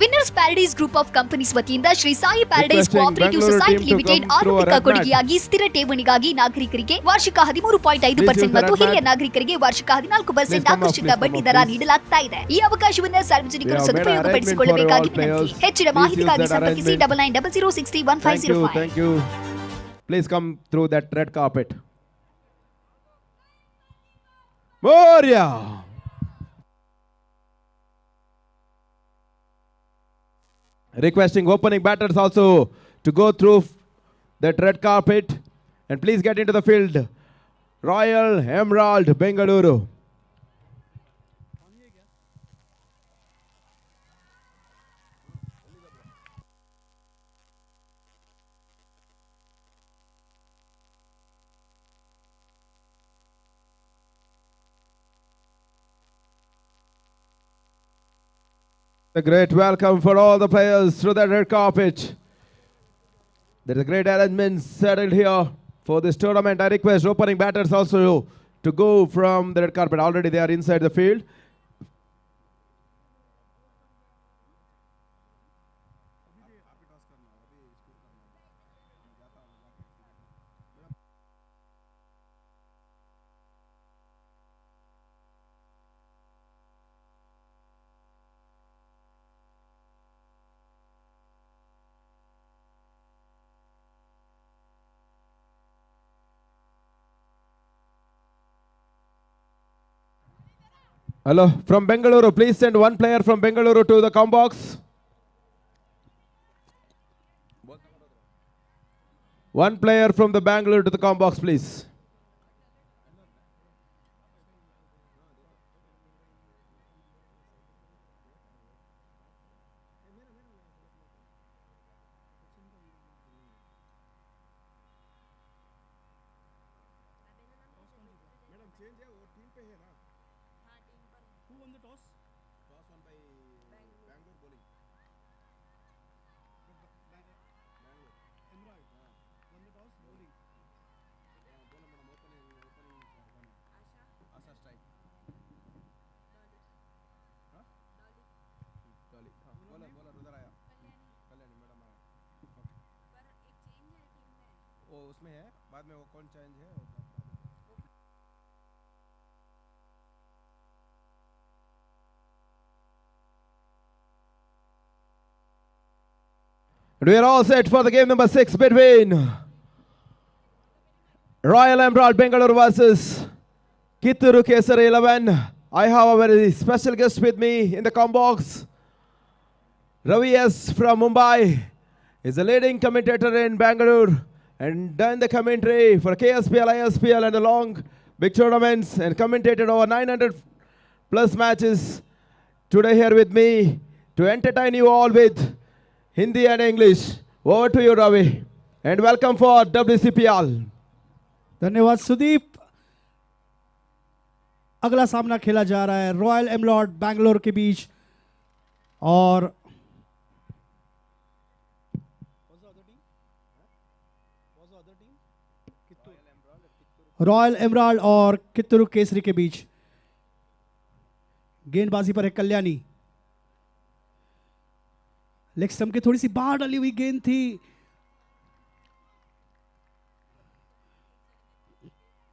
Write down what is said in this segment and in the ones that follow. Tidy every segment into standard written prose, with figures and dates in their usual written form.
Winners Paradise group of companies ವತಿಯಿಂದ Shri Sai Paradise cooperative society limited ಆರಂಭಿಕ ಕೊಡುಗೆಯಾಗಿ ಸ್ಥಿರ ಠೇವಣಿಗಾಗಿ ನಾಗರಿಕರಿಗೆ ವಾರ್ಷಿಕ 13.5% ಮತ್ತು ಹಿರಿಯ ನಾಗರಿಕರಿಗೆ ವಾರ್ಷಿಕ 14% ಆಕರ್ಷಕ ಬಡ್ಡಿ ದರ ನೀಡಲಾಗ್ತಾ ಇದೆ. ಈ ಅವಕಾಶವನ್ನು ಸಾರ್ವಜನಿಕರು ಸದುಪಯೋಗಪಡಿಸಿಕೊಳ್ಳಬೇಕಾಗಿ ವಿನಂತಿ. ಹೆಚ್ಚಿನ ಮಾಹಿತಿಗಾಗಿ ಸಂಪರ್ಕಿಸಿ 9900601505. Thank you. Please come through that red carpet. Moria. Requesting opening batters also to go through that red carpet and please get into the field. Royal Emerald Bengaluru. A great welcome for all the players through that red carpet. There is a great arrangement settled here for this tournament. I request opening batters also to go from the red carpet. Already they are inside the field. Hello, from Bengaluru, please send one player from Bengaluru to the com box. One player from the Bangalore to the com box, please. उसमें है बाद में वो कौन change है We are all set for the game number 6 between Royal Emerald Bengaluru versus Kitturu Kesari 11. I have a very special guest with me in the com box. Ravi S from Mumbai is a leading commentator in Bangalore and done the commentary for KSPL, ISPL and the long big tournaments and commentated over 900 plus matches. Today here with me to entertain you all with Hindi and English. Over to you, Ravi, and welcome for WCPL. धन्यवाद सुदीप. अगला सामना खेला जा रहा है royal emerald Bangalore के बीच और royal emerald और कित्तूरू केसरी के बीच. गेंदबाजी पर है कल्याणी. लेग स्टंप की थोड़ी सी बाहर डाली हुई गेंद थी.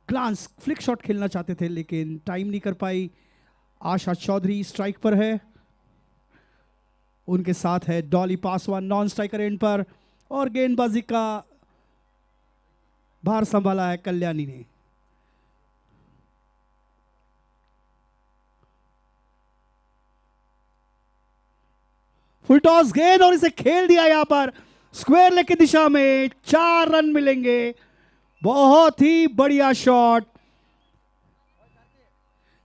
ग्लांस फ्लिक शॉट खेलना चाहते थे लेकिन टाइम नहीं कर पाई. आशा चौधरी स्ट्राइक पर है. उनके साथ है Dolly Paswan non striker end पर और गेंदबाजी का भार संभाला है कल्याणी ने. फुल टॉस गेंद और इसे खेल दिया यहां पर स्क्वायर लेग की दिशा में. 4 रन मिलेंगे. बहुत ही बढ़िया शॉट.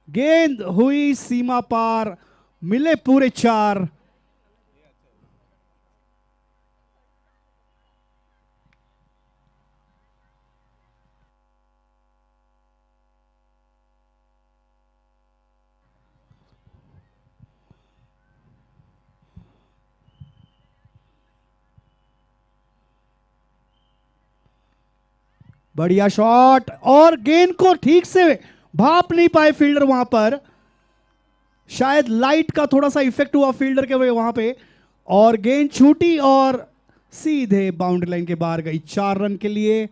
गेंद हुई सीमा पार. मिले पूरे 4. बढ़िया शॉट और गेंद को ठीक से भाप नहीं पाए फील्डर वहां पर. शायद लाइट का थोड़ा सा इफेक्ट हुआ फील्डर के वहां पे. और गेंद छूटी और सीधे बाउंड्री लाइन के बाहर गई। 4 रन के लिए।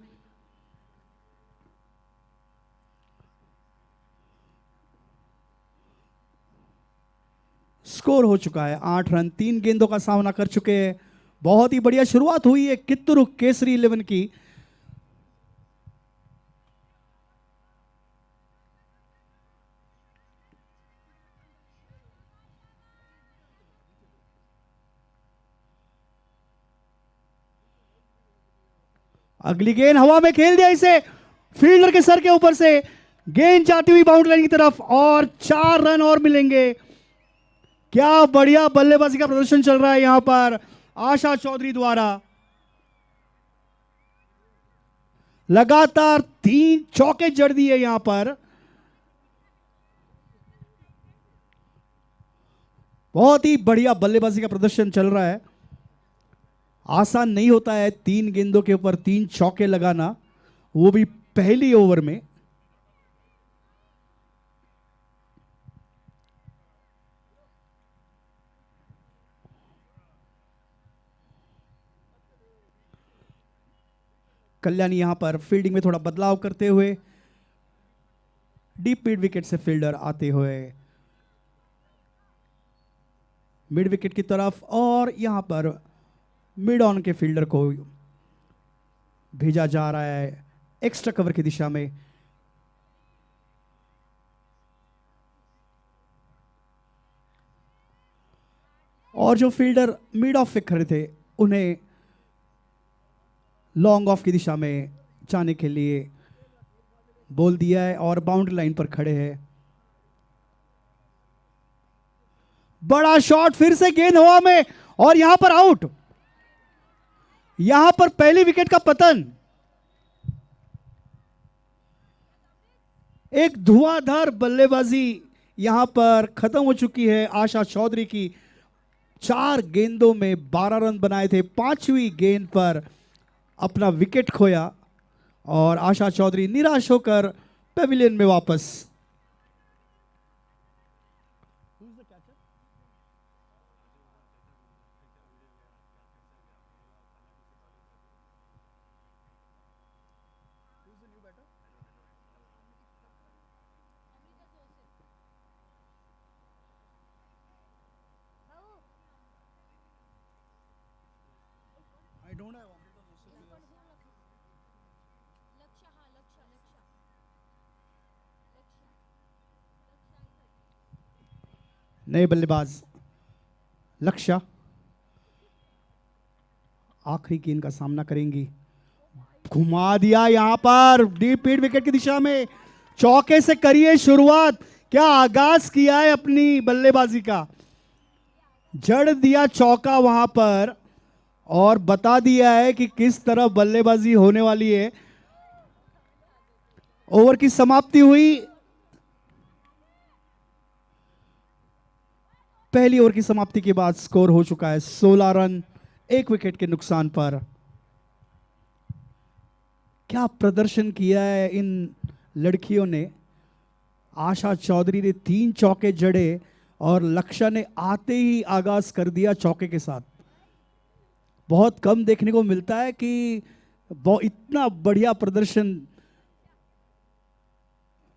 स्कोर हो चुका है 8 रन। 3 गेंदों का सामना कर चुके हैं। बहुत ही बढ़िया शुरुआत हुई है कित्तूर केसरी 11 की। अगली गेंद हवा में खेल दिया इसे, फील्डर के सर के ऊपर से गेंद जाती हुई बाउंड्री लाइन की तरफ और 4 रन और मिलेंगे। क्या बढ़िया बल्लेबाजी का प्रदर्शन चल रहा है यहां पर आशा चौधरी द्वारा। लगातार 3 चौके जड़ दिए यहां पर। बहुत ही बढ़िया बल्लेबाजी का प्रदर्शन चल रहा है। आसान नहीं होता है 3 गेंदों के ऊपर 3 चौके लगाना, वो भी पहली ओवर में। कल्याणी यहां पर फील्डिंग में थोड़ा बदलाव करते हुए, डीप मिड विकेट से फील्डर आते हुए मिड विकेट की तरफ, और यहां पर मिड ऑन के फील्डर को भेजा जा रहा है एक्स्ट्रा कवर की दिशा में। और जो फील्डर मिड ऑफ पे खड़े थे उन्हें लॉन्ग ऑफ की दिशा में जाने के लिए बोल दिया है और बाउंड्री लाइन पर खड़े हैं। बड़ा शॉट, फिर से गेंद हवा में और यहां पर आउट। यहां पर पहली विकेट का पतन। एक धुआंधार बल्लेबाजी यहां पर खत्म हो चुकी है आशा चौधरी की। 4 गेंदों में 12 रन बनाए थे। 5वीं गेंद पर अपना विकेट खोया और आशा चौधरी निराश होकर पेविलियन में वापस। नए बल्लेबाज लक्ष्य आखिरी गेंद का सामना करेंगी। घुमा दिया यहां पर डीप मिड विकेट की दिशा में। चौके से करिए शुरुआत। क्या आगाज किया है अपनी बल्लेबाजी का। जड़ दिया चौका वहां पर और बता दिया है कि किस तरह बल्लेबाजी होने वाली है। ओवर की समाप्ति हुई। पहली ओवर की समाप्ति के बाद स्कोर हो चुका है 16 रन 1 विकेट के नुकसान पर। क्या प्रदर्शन किया है इन लड़कियों ने। आशा चौधरी ने 3 चौके जड़े और लक्ष्य ने आते ही आगाज कर दिया चौके के साथ। बहुत कम देखने को मिलता है कि इतना बढ़िया प्रदर्शन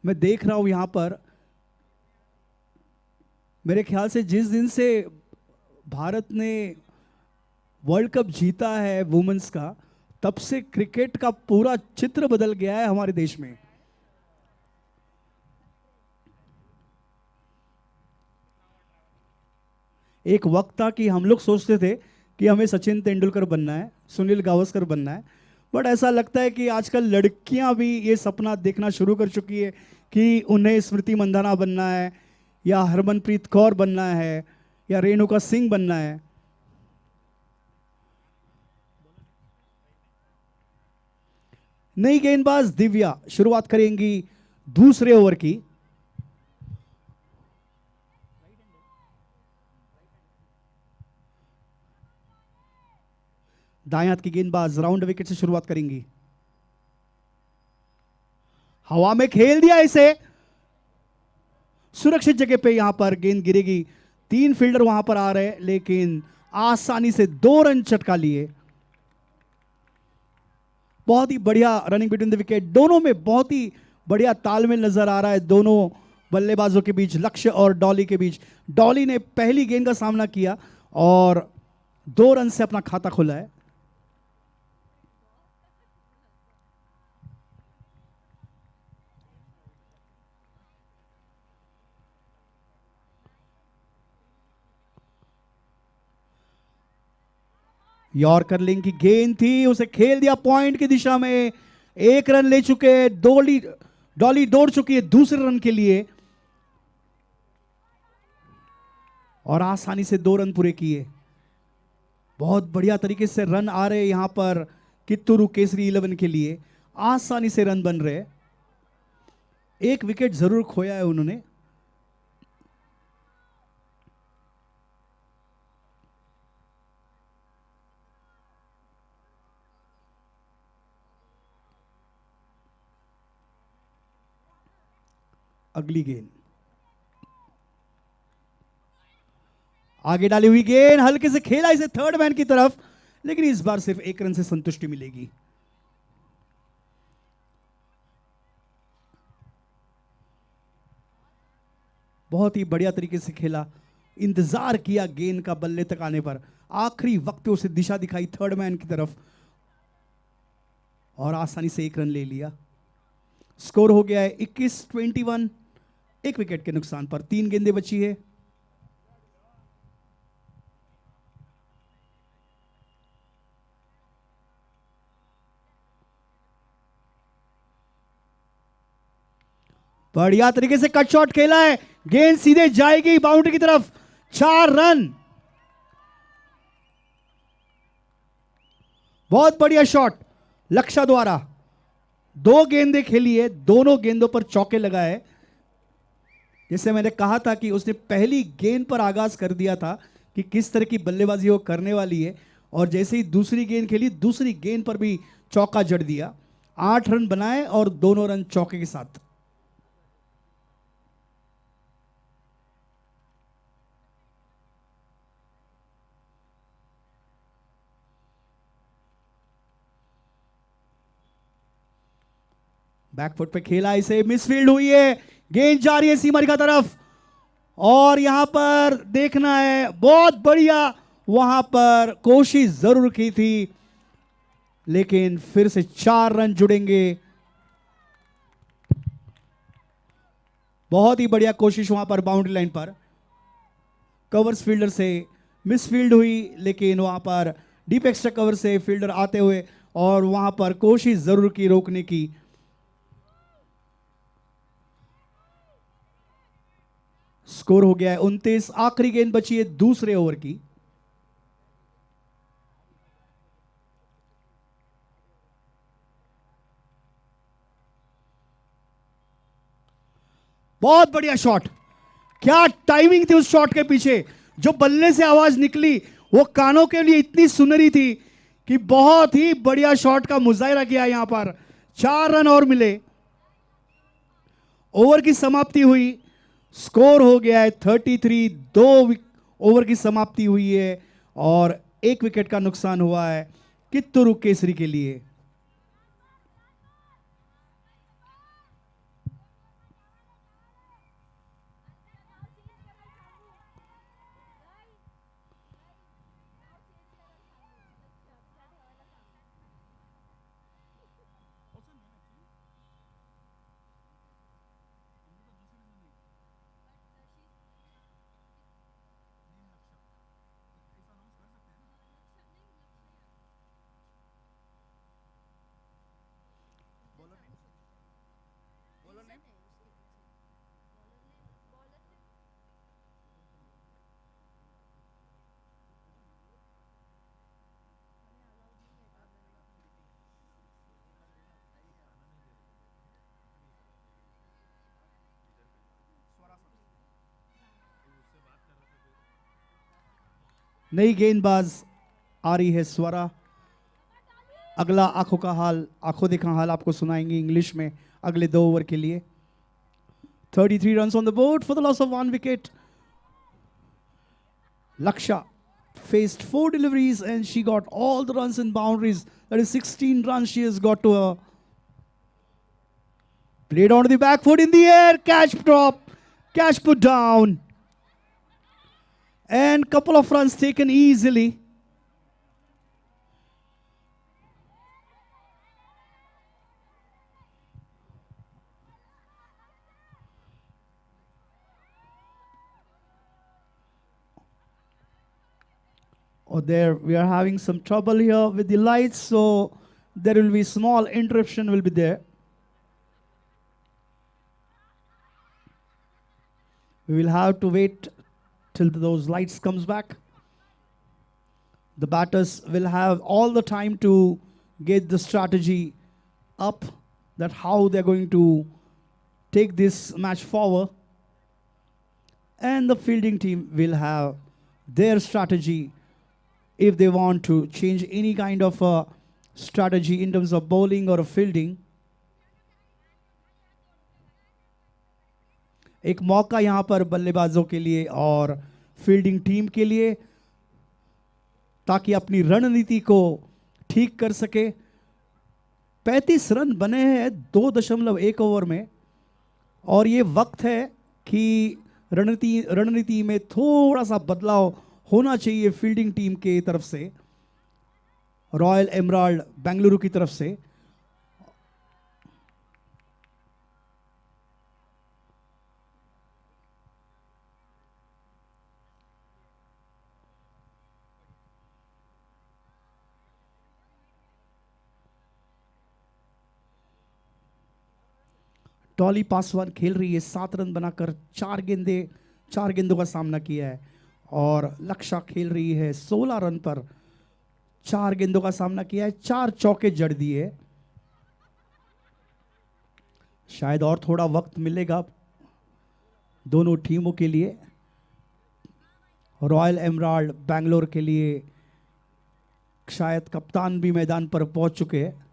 मैं देख रहा हूं यहां पर। मेरे ख्याल से जिस दिन से भारत ने वर्ल्ड कप जीता है वुमेन्स का, तब से क्रिकेट का पूरा चित्र बदल गया है हमारे देश में। एक वक्त था कि हम लोग सोचते थे कि हमें सचिन तेंदुलकर बनना है, सुनील गावस्कर बनना है, बट ऐसा लगता है कि आजकल लड़कियां भी ये सपना देखना शुरू कर चुकी है कि उन्हें स्मृति मंदाना बनना है या हरमनप्रीत कौर बनना है या रेणुका सिंह बनना है। नई गेंदबाज दिव्या शुरुआत करेंगी दूसरे ओवर की। दाएं हाथ की गेंदबाज राउंड विकेट से शुरुआत करेंगी। हवा में खेल दिया इसे, सुरक्षित जगह पे यहां पर गेंद गिरेगी। 3 फील्डर वहां पर आ रहे हैं लेकिन आसानी से 2 रन चटका लिए। बहुत ही बढ़िया रनिंग बिटवीन द विकेट, दोनों में बहुत ही बढ़िया तालमेल नजर आ रहा है दोनों बल्लेबाजों के बीच, लक्ष्य और डॉली के बीच। डॉली ने पहली गेंद का सामना किया और 2 रन से अपना खाता खोला है। यॉर्कर लिंक की गेंद थी, उसे खेल दिया पॉइंट की दिशा में। 1 रन ले चुके, डॉली दौड़ चुकी है दूसरे रन के लिए और आसानी से 2 रन पूरे किए। बहुत बढ़िया तरीके से रन आ रहे यहां पर कित्तूरू केसरी 11 के लिए, आसानी से रन बन रहे। 1 विकेट जरूर खोया है उन्होंने। अगली गेंद आगे डाली हुई गेंद, हल्के से खेला इसे थर्ड मैन की तरफ, लेकिन इस बार सिर्फ 1 रन से संतुष्टि मिलेगी। बहुत ही बढ़िया तरीके से खेला, इंतजार किया गेंद का बल्ले तक आने पर, आखिरी वक्त पे उसे दिशा दिखाई थर्ड मैन की तरफ और आसानी से 1 रन ले लिया। स्कोर हो गया है 21-21, 1 विकेट के नुकसान पर। 3 गेंदें बची है। बढ़िया तरीके से कट शॉट खेला है, गेंद सीधे जाएगी बाउंड्री की तरफ। 4 रन, बहुत बढ़िया शॉट लक्ष्य द्वारा। 2 गेंदें खेली है, दोनों गेंदों पर चौके लगाए। जैसे मैंने कहा था कि उसने पहली गेंद पर आगाज कर दिया था कि किस तरह की बल्लेबाजी वो करने वाली है, और जैसे ही दूसरी गेंद खेली, दूसरी गेंद पर भी चौका जड़ दिया। 8 रन बनाए और दोनों रन चौके के साथ। बैकफुट पे खेला इसे, मिसफील्ड हुई है, गेंद जा रही है सीमा रेखा तरफ और यहां पर देखना है, बहुत बढ़िया वहां पर कोशिश जरूर की थी, लेकिन फिर से 4 रन जुड़ेंगे। बहुत ही बढ़िया कोशिश वहां पर बाउंड्री लाइन पर, कवर्स फील्डर से मिसफील्ड हुई, लेकिन वहां पर डीप एक्स्ट्रा कवर से फील्डर आते हुए और वहां पर कोशिश जरूर की रोकने की। स्कोर हो गया है 29, आखिरी गेंद बची है दूसरे ओवर की। बहुत बढ़िया शॉट, क्या टाइमिंग थी उस शॉट के पीछे। जो बल्ले से आवाज निकली वो कानों के लिए इतनी सुनहरी थी कि बहुत ही बढ़िया शॉट का मुजाहिरा किया यहां पर। 4 रन और मिले, ओवर की समाप्ति हुई, स्कोर हो गया है 33। 2 ओवर की समाप्ति हुई है और 1 विकेट का नुकसान हुआ है कित्तूरू केसरी के लिए। नई गेंदबाज आ रही है स्वरा। अगला आंखों देखा हाल आपको सुनाएंगे इंग्लिश में अगले 2 ओवर के लिए। 33 runs on the board for the loss of 1 wicket. लक्ष्य faced 4 deliveries and she got all the runs and boundaries. That is 16 runs she has got to her. Played onto the back foot in the air, catch drop, catch put down. And couple of runs taken easily. Oh, there we are having some trouble here with the lights, so there will be small interruption will be there. We will have to wait till those lights comes back. The batters will have all the time to get the strategy up, that how they're going to take this match forward. And the fielding team will have their strategy if they want to change any kind of a strategy in terms of bowling or fielding. एक मौका यहाँ पर बल्लेबाजों के लिए और fielding team के लिए, ताकि अपनी रणनीति को ठीक कर सके। 35 रन बने हैं 2.1 ओवर में, और ये वक्त है कि रणनीति में थोड़ा सा बदलाव होना चाहिए फील्डिंग टीम के तरफ से, रॉयल एमराल्ड बेंगलुरु की तरफ से। डॉली पासवान खेल रही है, 7 रन बनाकर 4 गेंदों का सामना किया है, और लक्षा खेल रही है 16 रन पर 4 गेंदों का सामना किया है, 4 चौके जड़ दिए। शायद और थोड़ा वक्त मिलेगा दोनों टीमों के लिए। रॉयल एमराल्ड बेंगलोर के लिए शायद कप्तान भी मैदान पर पहुंच चुके हैं।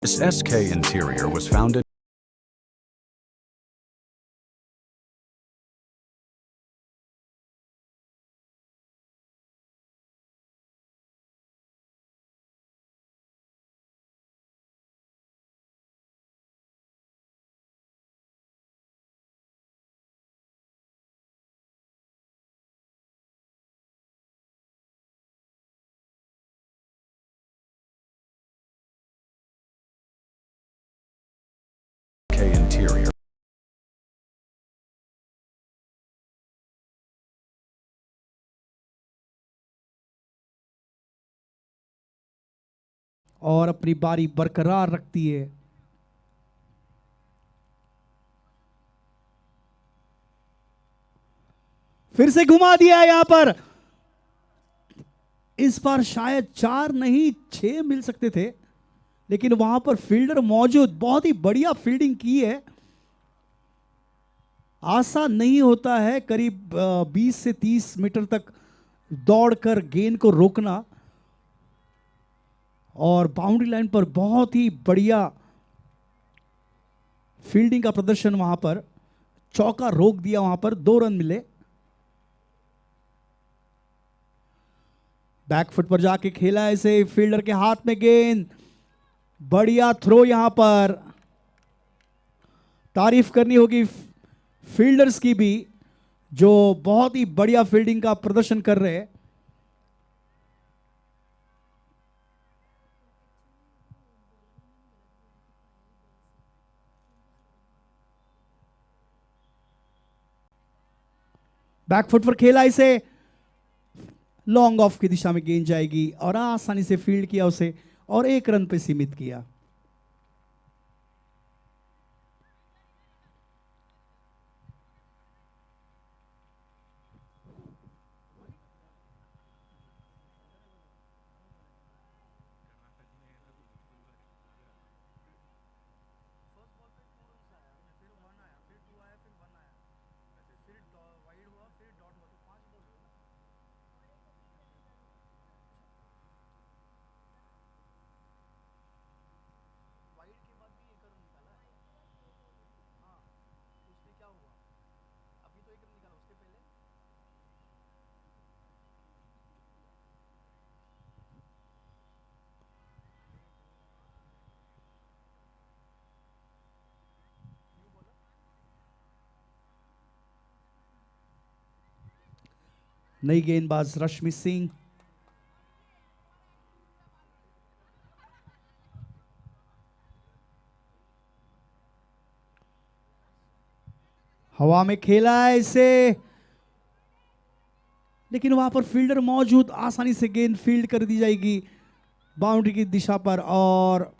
This SK interior was founded और अपनी बारी बरकरार रखती है। फिर से घुमा दिया यहां पर। इस बार शायद 4 नहीं 6 मिल सकते थे, लेकिन वहां पर फील्डर मौजूद, बहुत ही बढ़िया फील्डिंग की है। आसान नहीं होता है करीब 20 से 30 मीटर तक दौड़कर गेंद को रोकना, और बाउंड्री लाइन पर बहुत ही बढ़िया फील्डिंग का प्रदर्शन। वहां पर चौका रोक दिया, वहां पर 2 रन मिले। बैकफुट पर जाके खेला ऐसे, फील्डर के हाथ में गेंद, बढ़िया थ्रो। यहां पर तारीफ करनी होगी फील्डर्स की भी, जो बहुत ही बढ़िया फील्डिंग का प्रदर्शन कर रहे हैं। बैकफुट पर खेला इसे, लॉन्ग ऑफ की दिशा में गेंद जाएगी और आसानी से फील्ड किया उसे और 1 रन पे सीमित किया। नई गेंदबाज रश्मि सिंह, हवा में खेला है इसे, लेकिन वहां पर फील्डर मौजूद, आसानी से गेंद फील्ड कर दी जाएगी बाउंड्री की दिशा पर। और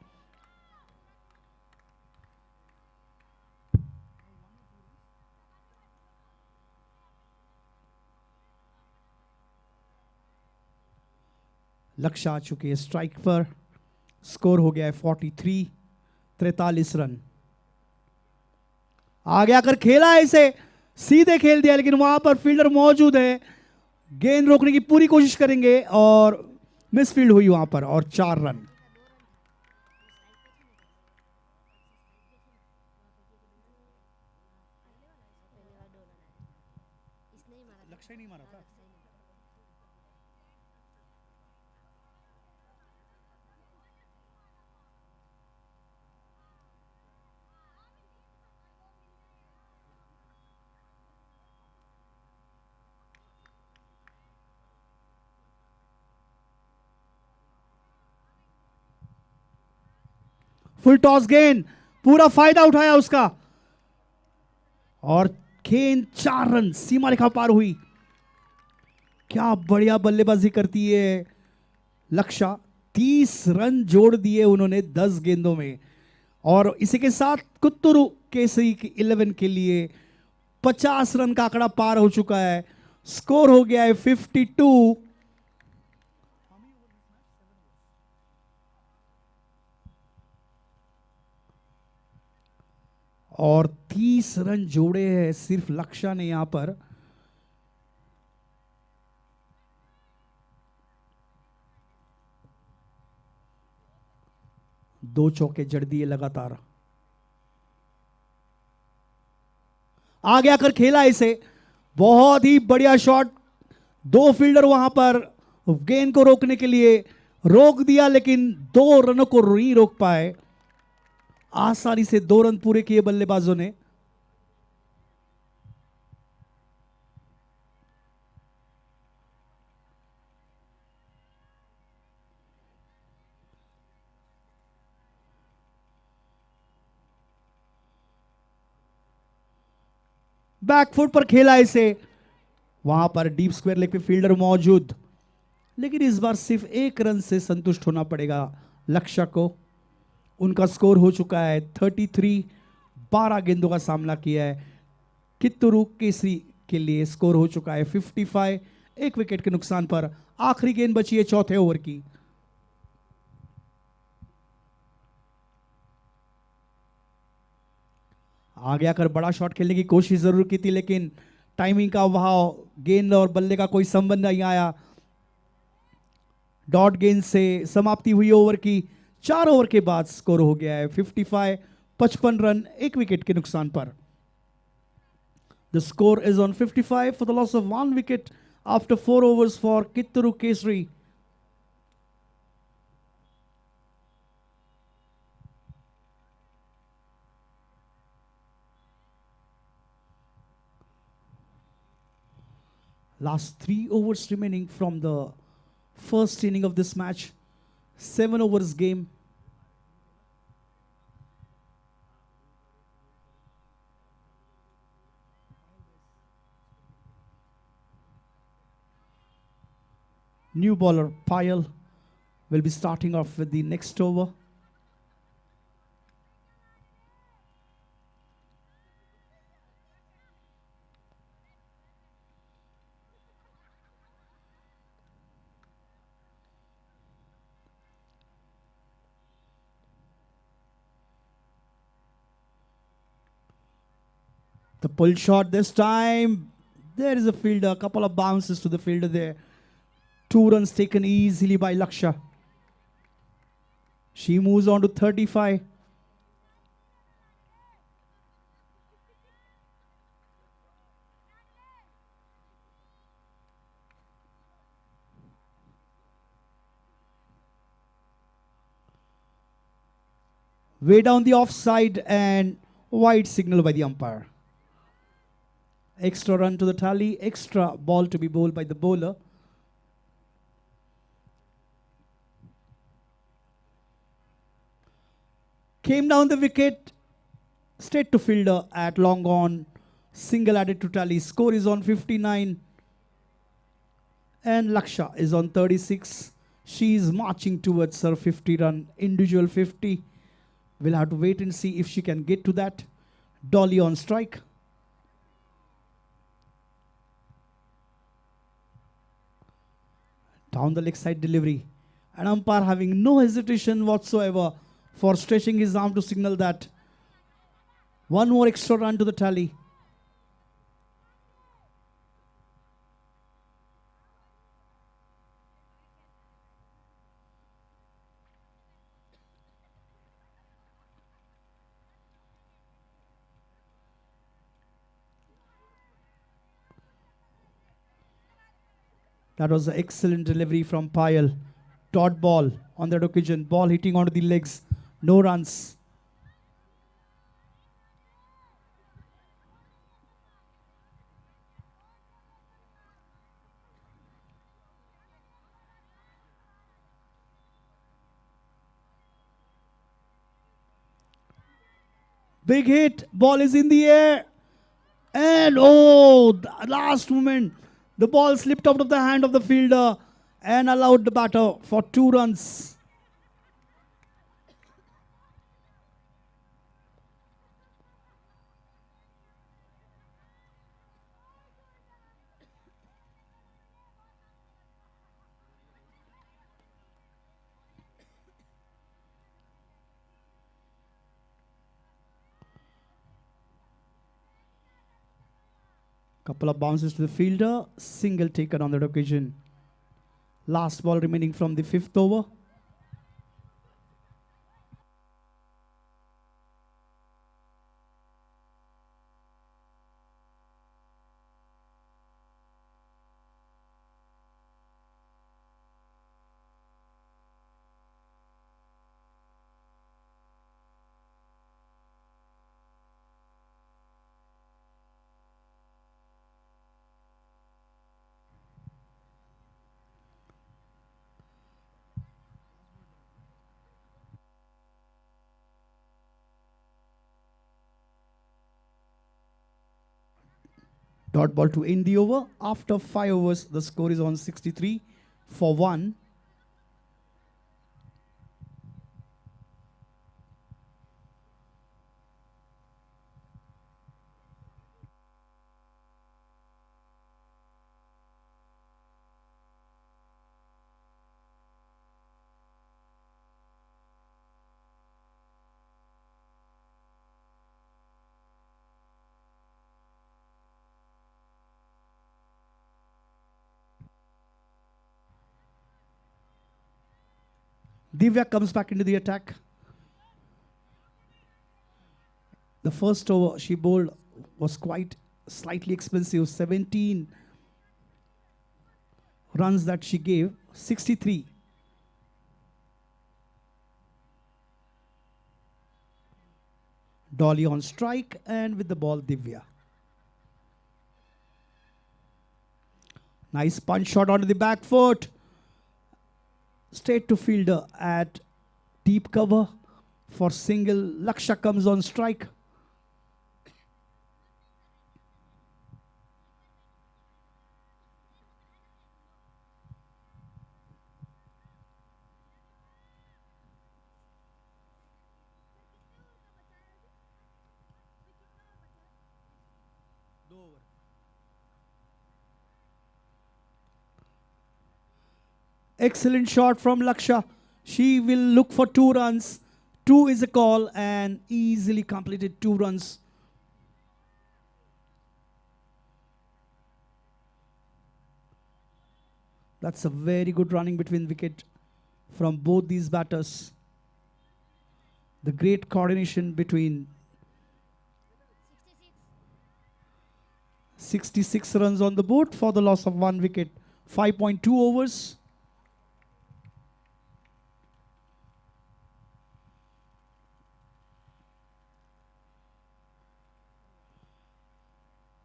लक्ष्य आ चुके हैं स्ट्राइक पर। स्कोर हो गया है 43 रन। आगे आकर खेला है इसे, सीधे खेल दिया, लेकिन वहां पर फील्डर मौजूद है, गेंद रोकने की पूरी कोशिश करेंगे और मिसफील्ड हुई वहां पर, और 4 रन। लक्ष्य नहीं मारा था। फुल टॉस गेंद, पूरा फायदा उठाया उसका, और गेंद 4 रन, सीमा रेखा पार हुई। क्या बढ़िया बल्लेबाजी करती है लक्ष्य। 30 रन जोड़ दिए उन्होंने 10 गेंदों में, और इसी के साथ कुत्तुरु केसरी की 11 के लिए 50 रन का आंकड़ा पार हो चुका है। स्कोर हो गया है 52। और 30 रन जोड़े हैं सिर्फ लक्ष्य ने यहां पर। दो चौके जड़ दिए लगातार। आगे आकर खेला इसे, बहुत ही बढ़िया शॉट। 2 फील्डर वहां पर गेंद को रोकने के लिए रोक दिया, लेकिन 2 रनों को नहीं रोक पाए। आसानी से 2 रन पूरे किए बल्लेबाजों ने। बैकफुट पर खेला इसे, वहां पर डीप स्क्वायर लेग पे फील्डर मौजूद, लेकिन इस बार सिर्फ 1 रन से संतुष्ट होना पड़ेगा लक्ष्य को। उनका स्कोर हो चुका है 33, 12 गेंदों का सामना किया है। कित्तूरू केसरी के लिए स्कोर हो चुका है 55, 1 विकेट के नुकसान पर। आखिरी गेंद बची है चौथे ओवर की। आगे आकर बड़ा शॉट खेलने की कोशिश जरूर की थी, लेकिन टाइमिंग का अभाव, गेंद और बल्ले का कोई संबंध नहीं आया। डॉट गेंद से समाप्ति हुई ओवर की। 4 ओवर के बाद स्कोर हो गया है 55, 55 रन 1 विकेट के नुकसान पर। The score is on 55 for the loss of 1 wicket after 4 overs for Kitturu Kesari. Last 3 overs remaining from the first inning of this match. 7 overs game. New bowler Payal will be starting off with the next over. The pull shot this time. There is a fielder, a couple of bounces to the fielder there. 2 runs taken easily by Lakshya. She moves on to 35. Way down the offside and wide signal by the umpire. Extra run to the tally, extra ball to be bowled by the bowler. Came down the wicket, straight to fielder at long on, single added to tally. Score is on 59 and Lakshya is on 36. She is marching towards her 50 run individual 50. We'll have to wait and see if she can get to that. Dolly on strike. Down the leg side delivery. An umpire having no hesitation whatsoever for stretching his arm to signal that. One more extra run to the tally. That was an excellent delivery from Payal. Dot ball on that occasion. Ball hitting onto the legs. No runs. Big hit. Ball is in the air. And oh, the last moment. The ball slipped out of the hand of the fielder and allowed the batter for 2 runs. Couple of bounces to the fielder, single taken on that occasion. Last ball remaining from the 5th over. Dot ball to end the over. After 5 overs, the score is on 63 for 1. Divya comes back into the attack. The first over she bowled was quite slightly expensive. 17 runs that she gave. 63. Dolly on strike, and with the ball, Divya. Nice punch shot onto the back foot. Straight to fielder at deep cover for single. Laksha comes on strike. Excellent shot from Laksha. She will look for 2 runs. 2 is a call and easily completed 2 runs. That's a very good running between wicket from both these batters. The great coordination between 66 runs on the board for the loss of 1 wicket. 5.2 overs.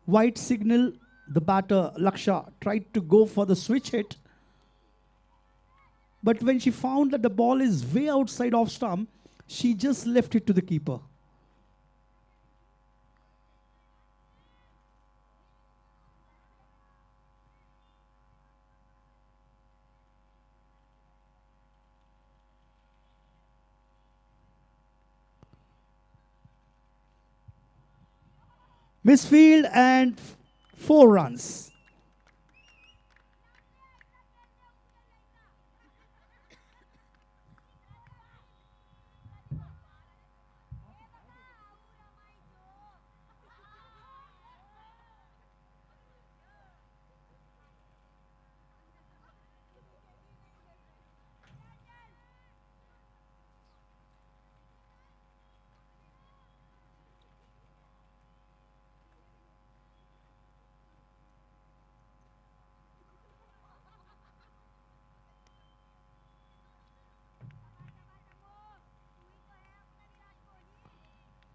White signal, the batter Laksha tried to go for the switch hit. But when she found that the ball is way outside off stump, she just left it to the keeper. Misfield and 4 runs.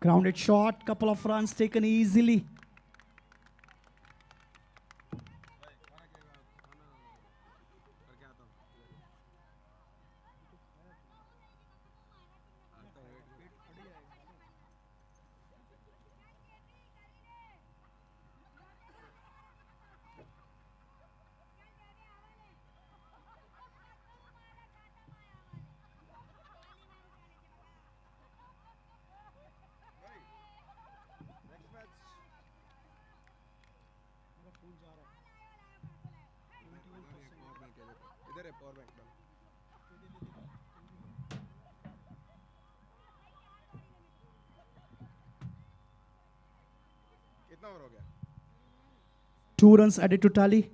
Grounded shot, couple of runs taken easily. कितना over हो गया? 2 runs added to tally.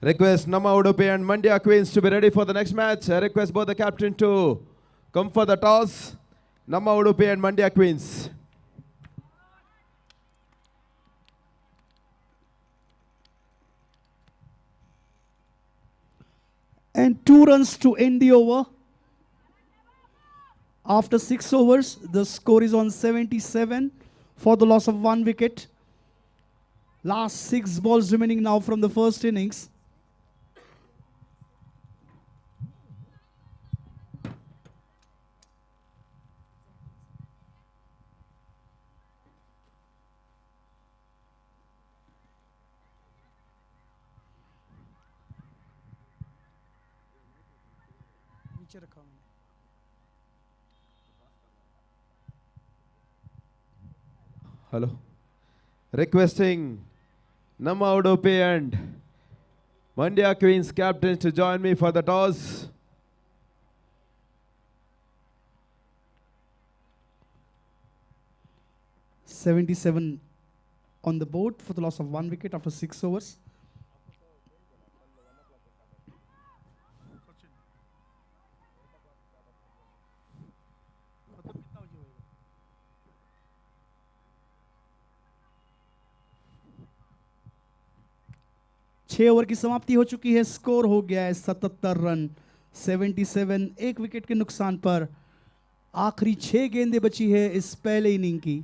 Request Namma Udupi and Mandya Queens to be ready for the next match. I request both the captain to come for the toss. Namma Udupi and Mandya Queens. And 2 runs to end the over. After 6 overs, the score is on 77 for the loss of 1 wicket. Last 6 balls remaining now from the first innings. Hello. Requesting Namma Udupi and Mandya Queens captains to join me for the toss. on the board for the loss of 1 wicket after 6 overs. छह over की समाप्ति हो चुकी है, score हो गया है 77 run 77, एक विकेट के नुकसान पर। आखिरी 6 गेंदें बची है इस पहले इनिंग की।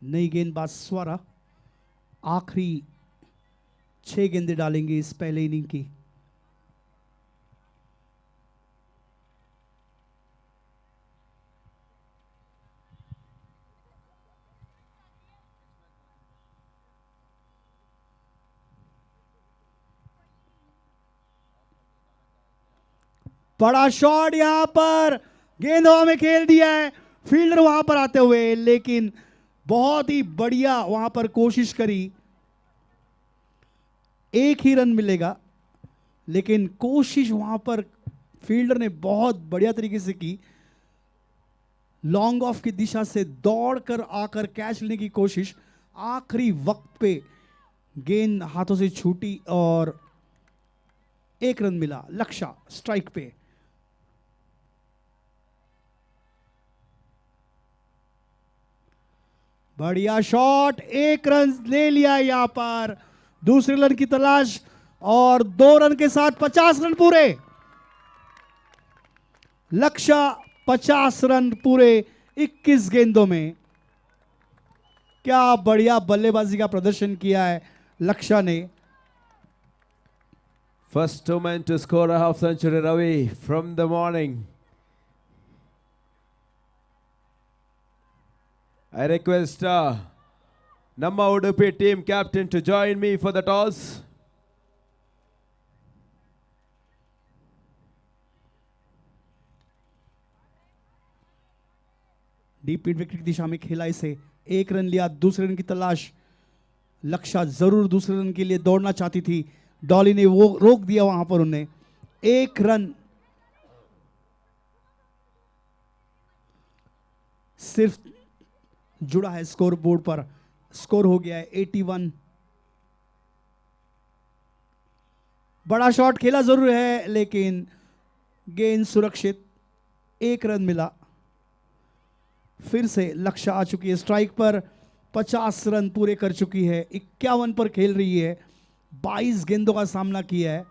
नई गेंदबाज स्वरा आखिरी 6 गेंदें डालेंगे इस पहले इनिंग की। बड़ा शॉट यहां पर, गेंद हवा में खेल दिया है, फील्डर वहां पर आते हुए, लेकिन बहुत ही बढ़िया वहां पर कोशिश करी। एक ही रन मिलेगा, लेकिन कोशिश वहां पर फील्डर ने बहुत बढ़िया तरीके से की। लॉन्ग ऑफ की दिशा से दौड़कर आकर कैच लेने की कोशिश, आखिरी वक्त पे गेंद हाथों से छूटी और एक रन मिला। लक्ष्य स्ट्राइक पे। बढ़िया शॉट, एक रन ले लिया यहां पर, दूसरे रन की तलाश और 2 रन के साथ 50 रन पूरे। लक्ष्य 50 रन पूरे 21 गेंदों में। क्या बढ़िया बल्लेबाजी का प्रदर्शन किया है लक्ष्य ने। First man to score a half century, Ravi, from the morning. I request Namma Udupi team captain to join me for the toss. Deep mid wicket की दिशा में खेला इसे, 1 रन लिया, दूसरे रन की तलाश। लक्ष्य जरूर दूसरे रन के लिए दौड़ना चाहती थी, डॉली ने वो रोक दिया वहां पर उन्हें। 1 रन सिर्फ जुड़ा है स्कोर बोर्ड पर। स्कोर हो गया है 81। बड़ा शॉट खेला जरूर है, लेकिन गेंद सुरक्षित, 1 रन मिला। फिर से लक्ष्य आ चुकी है स्ट्राइक पर, 50 रन पूरे कर चुकी है, 51 पर खेल रही है, 22 गेंदों का सामना किया है।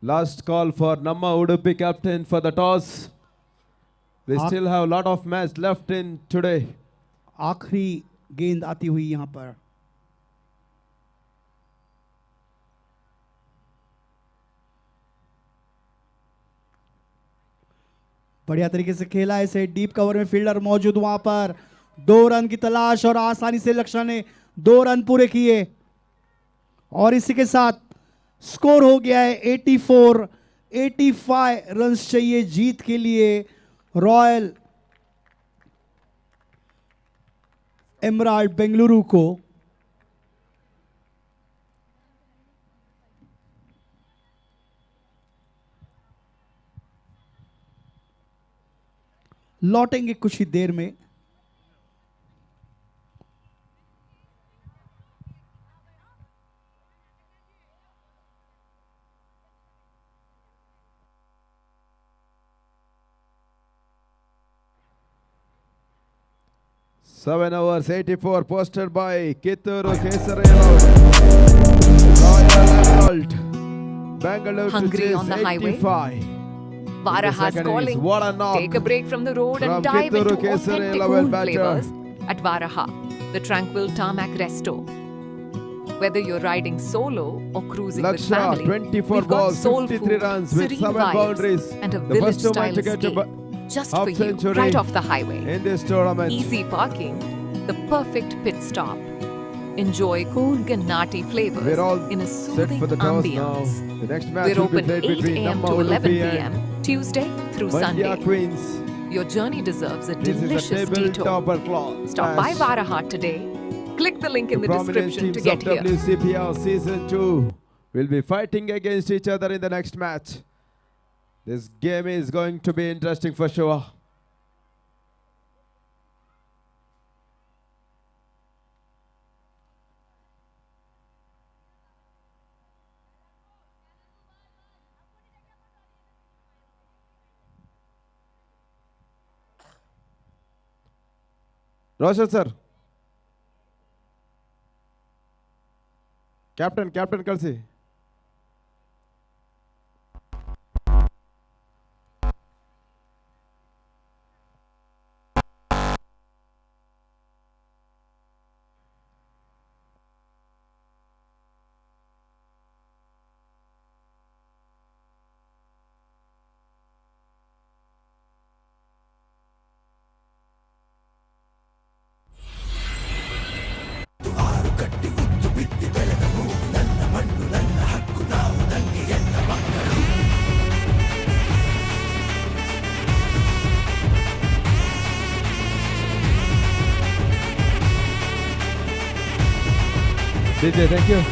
Last call for Namma Udupi captain for the toss. We still have a lot of match left in today. आखिरी गेंद आती हुई यहां पर। बढ़िया तरीके से खेला है इसे, डीप कवर में फील्डर मौजूद वहां पर। 2 रन की तलाश और आसानी से लक्ष्य ने 2 रन पूरे किए और इसी के साथ स्कोर हो गया है 84। 85 रन्स चाहिए जीत के लिए रॉयल एमराल्ड बेंगलुरु को। लौटेंगे कुछ ही देर में। Seven hours 84 posted by Kituru Kesarayala. Royal Emerald. Bengaluru Hungry to chase on the highway? 85. Varaha's Second calling. innings, what a knock Take a break from the road from and dive Kituru into Kesarayala authentic well home batter. flavors at Varaha, the tranquil tarmac resto. Whether you're riding solo or cruising with Laksha, family, 24 we've got balls, soul 53 food, runs with serene 7 vibes, boundaries. and a The first woman village-style to get to escape just half for you, century right off the highway. in this tournament. Easy parking, the perfect pit stop. Enjoy cool Ganati flavors We're all in a set soothing for the toss ambience. now. The next match We're will be open played 8 between a.m. Namma to 11 Udupi p.m. and Tuesday through Mandya Sunday. Queens. Your journey deserves a This is a delicious table detour. topper class. Stop by Varahat today. Click the link in the Prominent description to teams get of here. WCPL Season 2 will be fighting against each other in the next match. This game is going to be interesting for sure. Roshan sir. Captain Kalsi. DJ, thank you.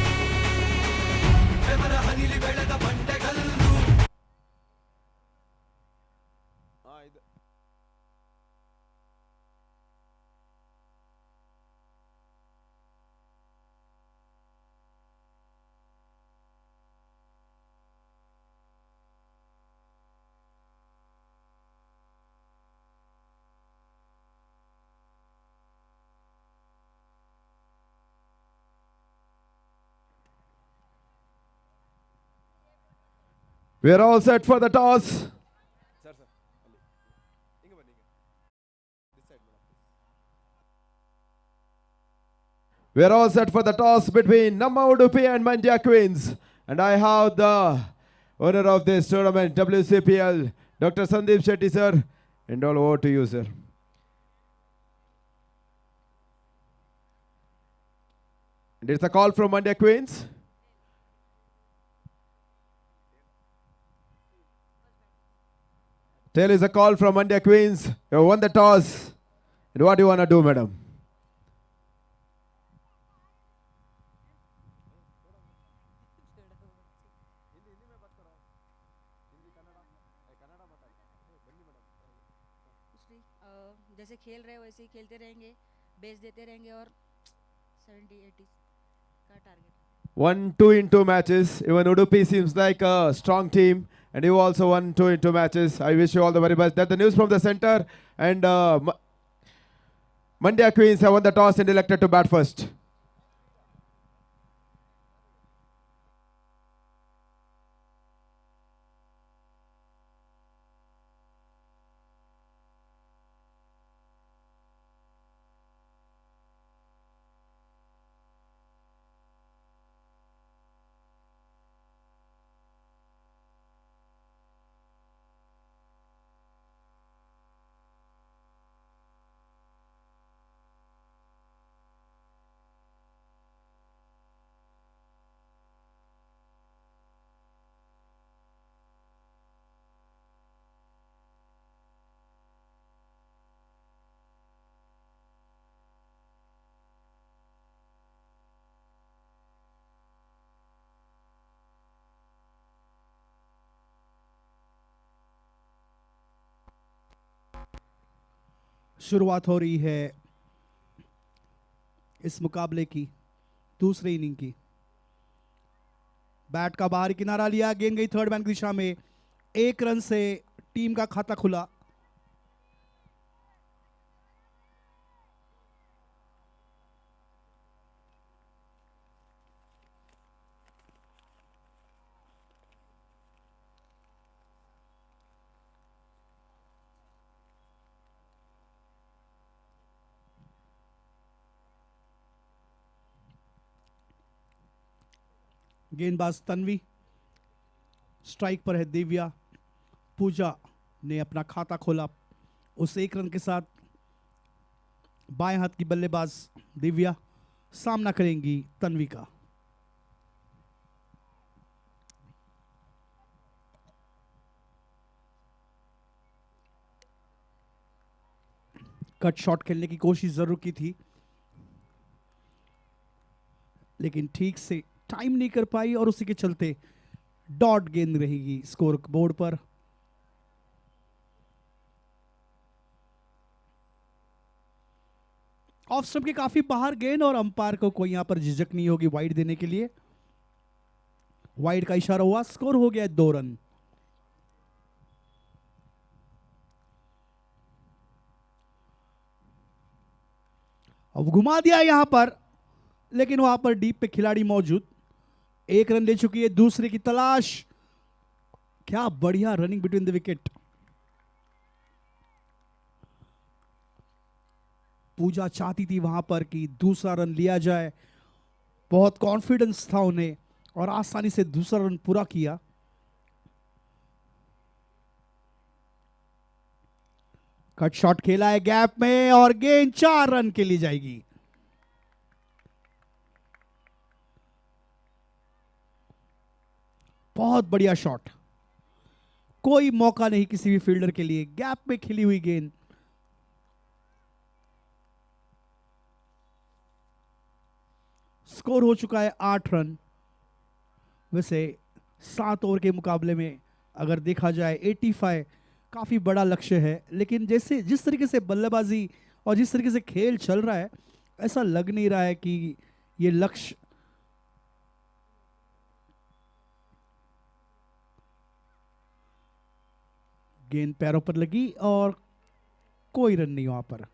We are all set for the toss. We are all set for the toss between Namma Udupi and Mandya Queens. And I have the owner of this tournament, WCPL, Dr. Sandeep Shetty, sir. And all over to you, sir. And it's a call from Mandya Queens. Tail is a call from Mandya Queens. You won the toss. And what do you want to do, madam? जैसे खेल रहे वैसे ही खेलते रहेंगे base देते रहेंगे और 70-80 का target 1-2 in 2 matches. Even Udupi seems like a strong team. And you also won 2 in 2 matches. I wish you all the very best. That's the news from the center. And Mandya Queens have won the toss and elected to bat first. शुरुआत हो रही है इस मुकाबले की दूसरी inning की। Bat का बाहरी किनारा लिया, गेंद गई थर्ड मैन की दिशा में। 1 रन से टीम का खाता खुला। गेंदबाज तन्वी, स्ट्राइक पर है दिव्या। पूजा ने अपना खाता खोला उस 1 रन के साथ। बाएं हाथ की बल्लेबाज दिव्या सामना करेंगी तन्वी का। कट शॉट खेलने की कोशिश जरूर की थी, लेकिन ठीक से टाइम नहीं कर पाई और उसी के चलते डॉट गेंद रहेगी स्कोर बोर्ड पर। ऑफ स्टंप के काफी बाहर गेंद और अंपायर को कोई यहां पर झिझक नहीं होगी वाइड देने के लिए। वाइड का इशारा हुआ, स्कोर हो गया 2 रन। अब घुमा दिया यहां पर, लेकिन वहां पर डीप पे खिलाड़ी मौजूद। 1 रन ले चुकी है, दूसरे की तलाश। क्या बढ़िया रनिंग बिटवीन द विकेट। पूजा चाहती थी वहां पर कि दूसरा रन लिया जाए, बहुत कॉन्फिडेंस था उन्हें और आसानी से दूसरा रन पूरा किया। कट शॉट खेला है गैप में और गेंद 4 रन के लिए जाएगी। बहुत बढ़िया शॉट, कोई मौका नहीं किसी भी फील्डर के लिए। गैप में खिली हुई गेंद। स्कोर हो चुका है 8 रन। वैसे 7 ओवर के मुकाबले में अगर देखा जाए 85 काफी बड़ा लक्ष्य है, लेकिन जैसे जिस तरीके से बल्लेबाजी और जिस तरीके से खेल चल रहा है, ऐसा लग नहीं रहा है कि ये लक्ष्य गेंद पैरों पर लगी और कोई रन नहीं वहां पर।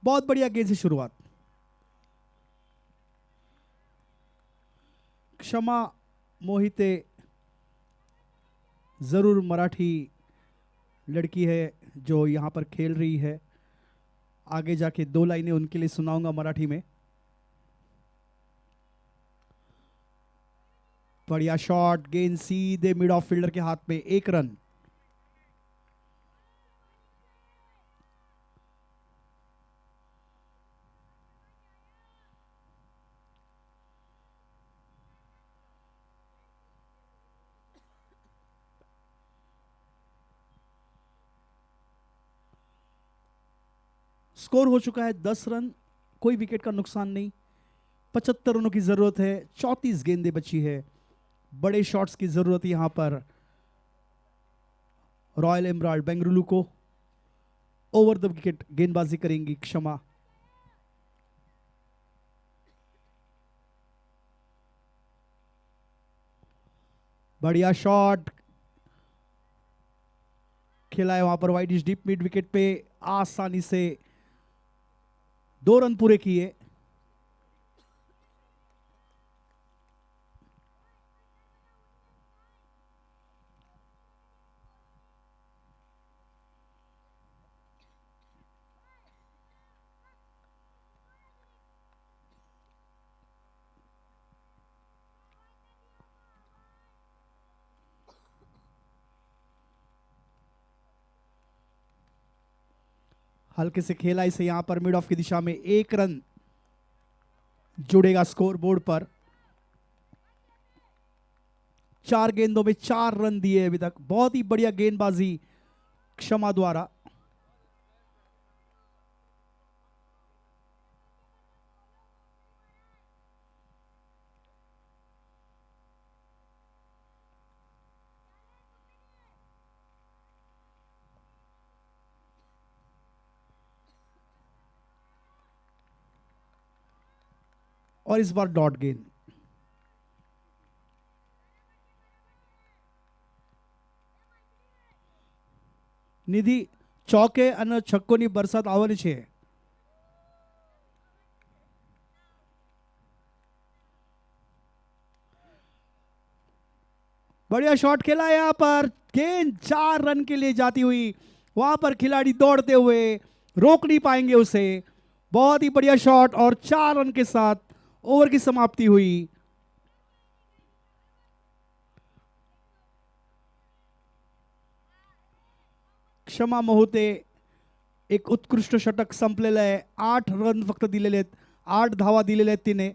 बहुत बढ़िया गेंद से शुरुआत। क्षमा मोहिते जरूर मराठी लड़की है जो यहां पर खेल रही है। आगे जाके 2 लाइनें उनके लिए सुनाऊंगा मराठी में। बढ़िया शॉट, गेंद सीधे मिड ऑफ फील्डर के हाथ में। 1 रन। स्कोर हो चुका है 10 रन, कोई विकेट का नुकसान नहीं। 75 रनों की जरूरत है, 34 गेंदें बची है। बड़े शॉट्स की जरूरत यहां पर रॉयल एमराल्ड बेंगलुरु को। ओवर द विकेट गेंदबाजी करेंगी क्षमा। बढ़िया शॉट खेला है वहां पर वाइड डीप मिड विकेट पे, आसानी से 2 रन पूरे किए। हल्के से खेला इसे यहां पर मिड ऑफ की दिशा में। 1 रन जुड़ेगा स्कोर बोर्ड पर। 4 गेंदों में 4 रन दिए अभी तक। बहुत ही बढ़िया गेंदबाजी क्षमा द्वारा। और इस बार डॉट गेंद। निधि ચોકે અને છક્કોની બરસાત આવવાની છે। बढ़िया शॉट खेला यहां पर। गेंद 4 रन के लिए जाती हुई, वहां पर खिलाड़ी दौड़ते हुए रोक नहीं पाएंगे उसे। बहुत ही बढ़िया शॉट और 4 रन के साथ ओवर की समाप्ति हुई। क्षमा मोहुते एक उत्कृष्ट षटक संपलेलं आहे। 8 रन फक्त दिलेले आहेत, 8 धावा दिलेल्या आहेत तिने।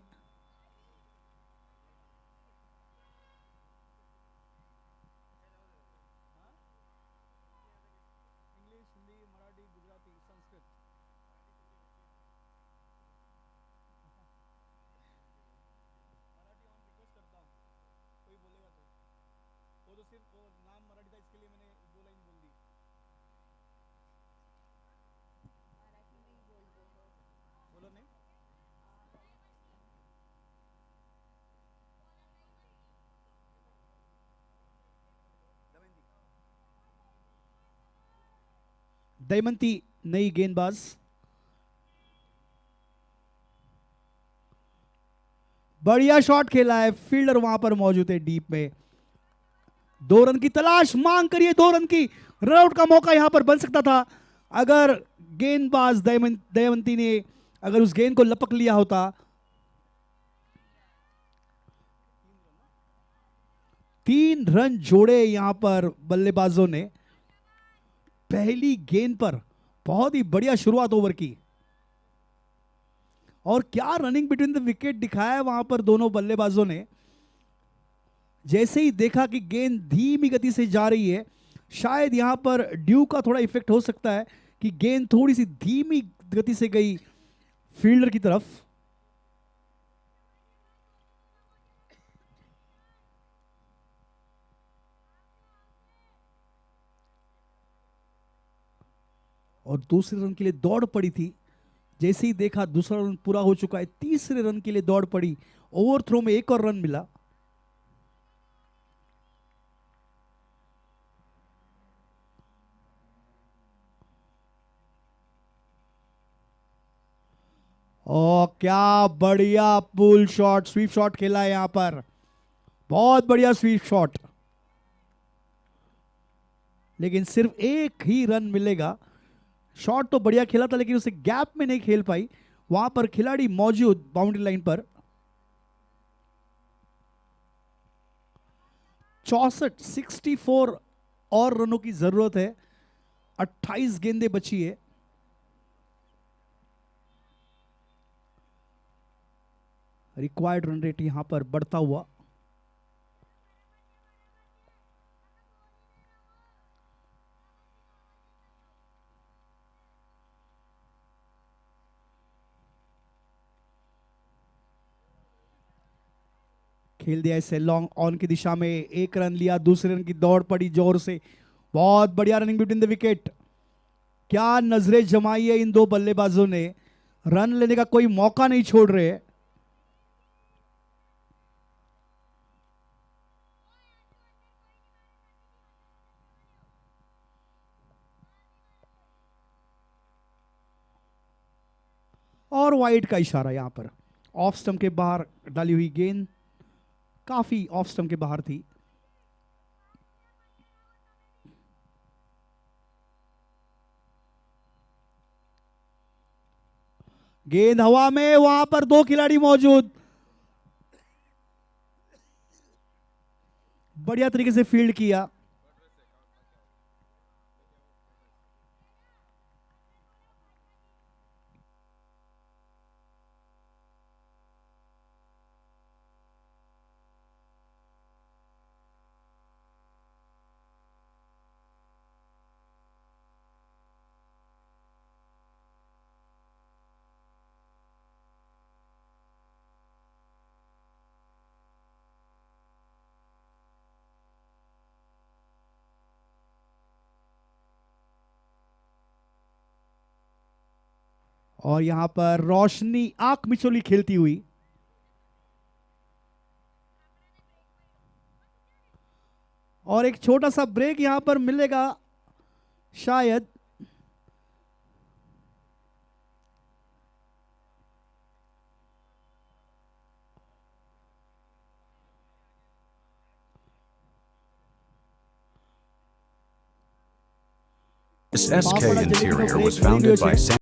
दयमंती नई गेंदबाज। बढ़िया शॉट खेला है, फील्डर वहां पर मौजूद है डीप में। 2 रन की तलाश, मांग करिए 2 रन की। रनआउट का मौका यहां पर बन सकता था अगर गेंदबाज दयमंती ने अगर उस गेंद को लपक लिया होता। 3 रन जोड़े यहां पर बल्लेबाजों ने पहली गेंद पर। बहुत ही बढ़िया शुरुआत ओवर की और क्या रनिंग बिटवीन द विकेट दिखाया है वहां पर दोनों बल्लेबाजों ने। जैसे ही देखा कि गेंद धीमी गति से जा रही है, शायद यहां पर ड्यू का थोड़ा इफेक्ट हो सकता है कि गेंद थोड़ी सी धीमी गति से गई फील्डर की तरफ। और दूसरे रन के लिए दौड़ पड़ी थी। जैसे ही देखा दूसरा रन पूरा हो चुका है, तीसरे रन के लिए दौड़ पड़ी। ओवर थ्रो में एक और रन मिला। और क्या बढ़िया पुल शॉट, स्वीप शॉट खेला है यहां पर। बहुत बढ़िया स्वीप शॉट, लेकिन सिर्फ एक ही रन मिलेगा। शॉट तो बढ़िया खेला था लेकिन उसे गैप में नहीं खेल पाई। वहां पर खिलाड़ी मौजूद बाउंड्री लाइन पर। 64 और रनों की जरूरत है। 28 गेंदें बची है। रिक्वायर्ड रन रेट यहां पर बढ़ता हुआ। खेल दिया इसे लॉन्ग ऑन की दिशा में। 1 रन लिया, दूसरे रन की दौड़ पड़ी जोर से। बहुत बढ़िया रनिंग बिटवीन द विकेट। क्या नजरें जमाई है इन 2 बल्लेबाजों ने। रन लेने का कोई मौका नहीं छोड़ रहे। और वाइड का इशारा यहां पर। ऑफ स्टंप के बाहर डाली हुई गेंद काफी ऑफ स्टंप के बाहर थी। गेंद हवा में, वहां पर 2 खिलाड़ी मौजूद। बढ़िया तरीके से फील्ड किया। और यहां पर रोशनी आंख मिचोली खेलती हुई। और एक छोटा सा ब्रेक यहां पर मिलेगा शायद। This SK interior was founded by Sam.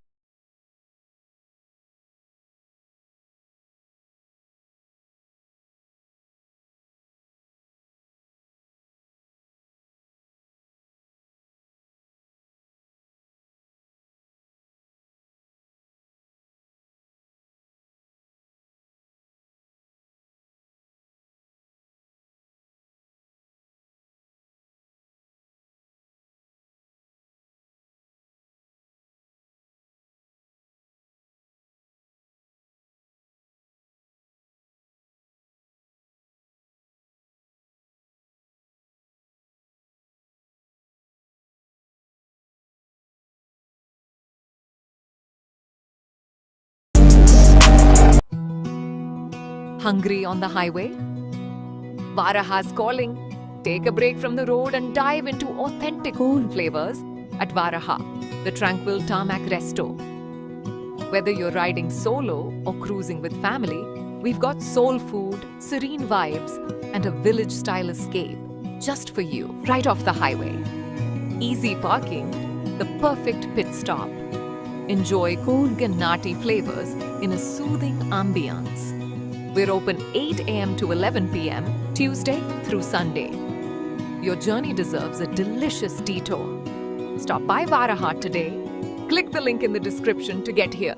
Hungry on the highway? Varaha's calling. Take a break from the road and dive into authentic cool flavors at Varaha, the tranquil tarmac resto. Whether you're riding solo or cruising with family, we've got soul food, serene vibes, and a village-style escape just for you, right off the highway. Easy parking, the perfect pit stop. Enjoy cool Gannati flavors in a soothing ambience. We're open 8 a.m. to 11 p.m., Tuesday through Sunday. Your journey deserves a delicious detour. Stop by Varaha today. Click the link in the description to get here.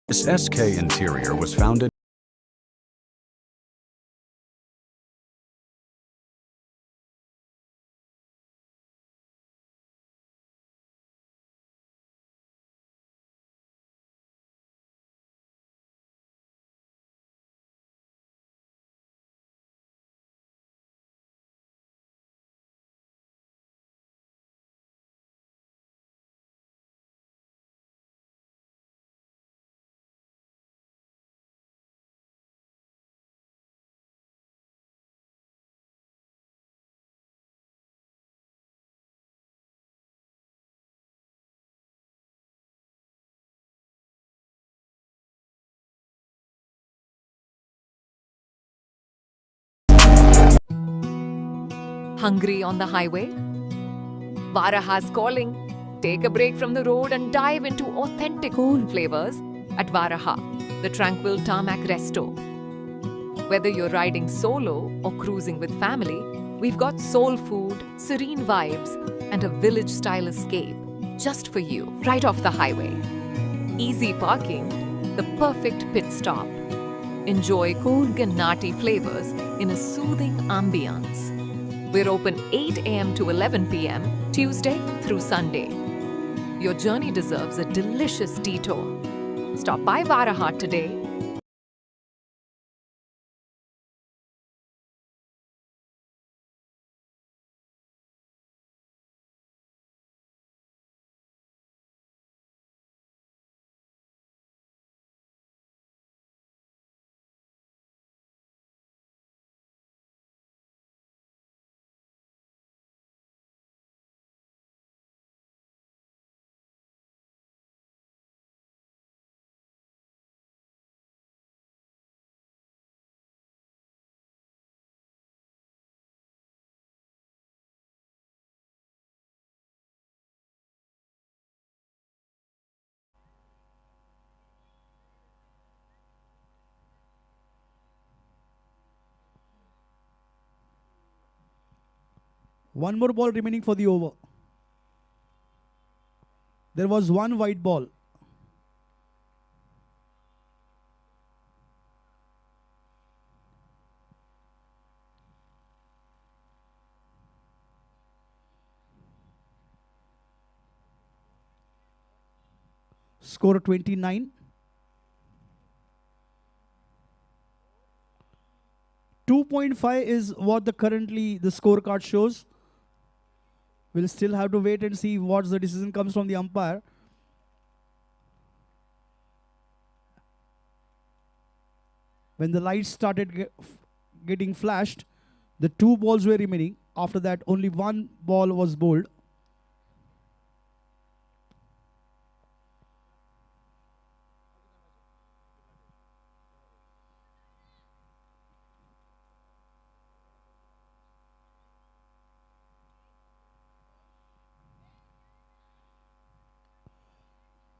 This SK interior was founded Hungry on the highway? Varaha's calling. Take a break from the road and dive into authentic flavors at Varaha, the tranquil tarmac resto. Whether you're riding solo or cruising with family, we've got soul food, serene vibes, and a village-style escape just for you, right off the highway. Easy parking, the perfect pit stop. Enjoy Coorg and nutty flavors in a soothing ambience. We're open 8 a.m. to 11 p.m. Tuesday through Sunday. Your journey deserves a delicious detour. Stop by Varaha today. One more ball remaining for the over. There was one white ball. Score 29. 2.5 is what currently the scorecard shows. We'll still have to wait and see what the decision comes from the umpire. When the lights started getting flashed, the 2 balls were remaining. After that, only 1 ball was bowled.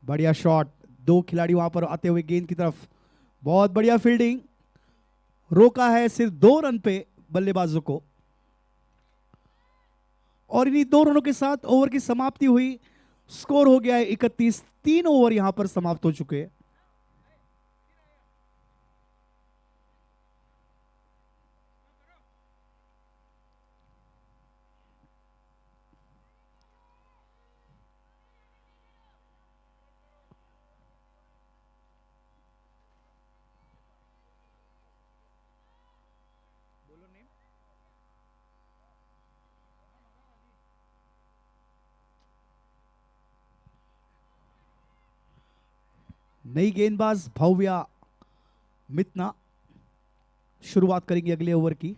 बढ़िया shot, 2 खिलाड़ी वहां पर आते हुए गेंद की तरफ, बहुत बढ़िया फील्डिंग, रोका है सिर्फ 2 रन पे बल्लेबाजों को, और इन्हीं 2 रनों के साथ ओवर की समाप्ति हुई। स्कोर हो गया है 31। 3 ओवर यहां पर समाप्त हो चुके हैं। नई गेंदबाज भव्या मितना शुरुआत करेंगी अगले ओवर की।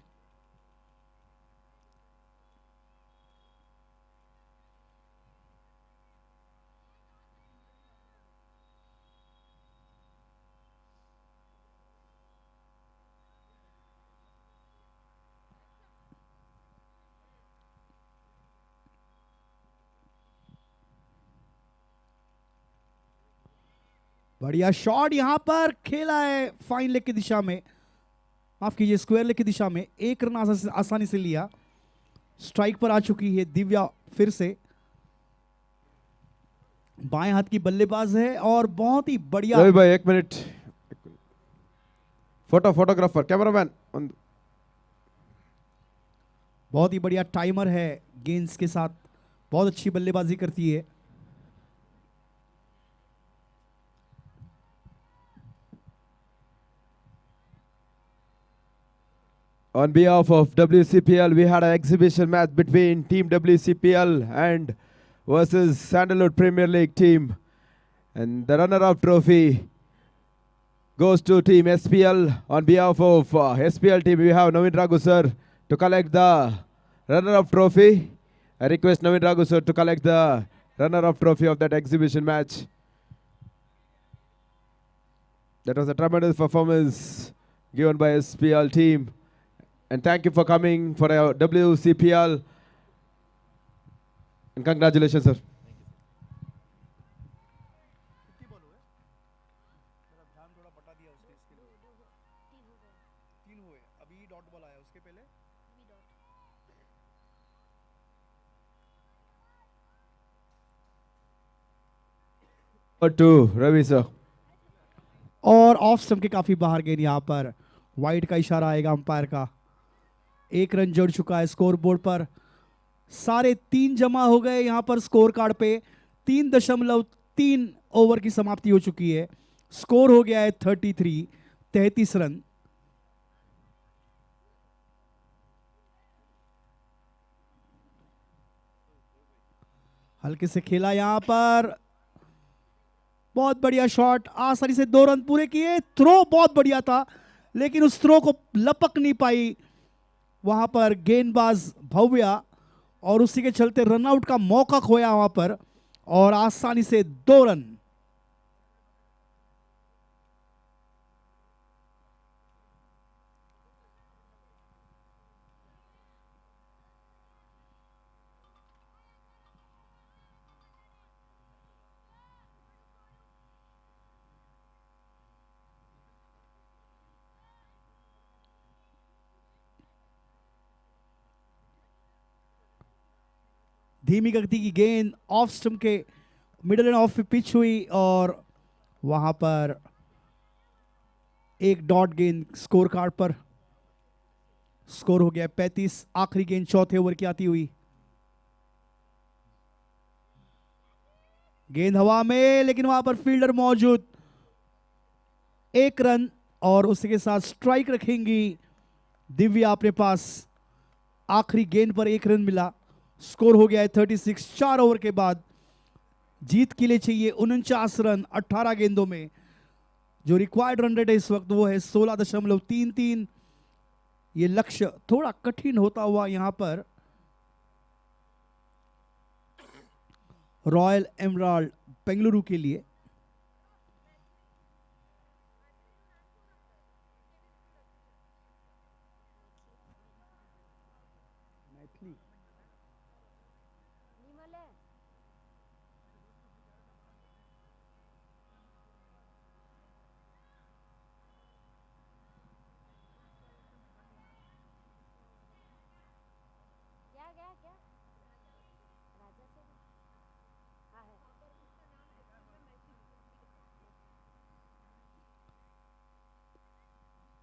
बढ़िया शॉट यहां पर खेला है फाइन लेग की दिशा में, माफ कीजिए स्क्वायर लेग की दिशा में। 1 रन आसानी से लिया। स्ट्राइक पर आ चुकी है दिव्या फिर से। बाएं हाथ की बल्लेबाज है और बहुत ही बढ़िया। रवि भाई 1 मिनट, फोटोग्राफर कैमरामैन, बहुत ही बढ़िया टाइमर है गेंद्स के साथ, बहुत अच्छी बल्लेबाजी करती है। On behalf of WCPL, we had an exhibition match between Team WCPL and versus Sandalwood Premier League team. And the runner-up trophy goes to Team SPL. On behalf of SPL team, we have Navin Raghu sir to collect the runner-up trophy. I request Navin Raghu sir to collect the runner-up trophy of that exhibition match. That was a tremendous performance given by SPL team. And thank you for coming for our WCPL. And congratulations, sir. 2, Ravi sir. और off stump के काफी बाहर गेंद, यहाँ पर wide का इशारा आएगा अंपायर का। 1 रन जुड़ चुका है स्कोर बोर्ड पर। सारे 3 जमा हो गए यहाँ पर स्कोर कार्ड पे। 3.3 ओवर की समाप्ति हो चुकी है। स्कोर हो गया है 33 रन। हल्के से खेला यहाँ पर, बहुत बढ़िया शॉट, आसानी से 2 रन पूरे किए। थ्रो बहुत बढ़िया था, लेकिन उस थ्रो को लपक नहीं पाई वहां पर गेंदबाज भव्या, और उसी के चलते रनआउट का मौका खोया वहां पर, और आसानी से 2 रन। धीमी गति की गेंद ऑफ स्टंप के मिडल एंड ऑफ पे पिच हुई, और वहां पर एक डॉट गेंद स्कोर कार्ड पर। स्कोर हो गया 35। आखिरी गेंद चौथे ओवर की आती हुई। गेंद हवा में, लेकिन वहां पर फील्डर मौजूद। 1 रन, और उसके साथ स्ट्राइक रखेंगी दिव्या अपने पास। आखिरी गेंद पर 1 रन मिला। स्कोर हो गया है 36। 4 ओवर के बाद जीत के लिए चाहिए 49 रन 18 गेंदों में। जो रिक्वायर्ड रन रेट है इस वक्त वो है 16.33। ये लक्ष्य थोड़ा कठिन होता हुआ यहां पर रॉयल एमराल्ड बेंगलुरु के लिए।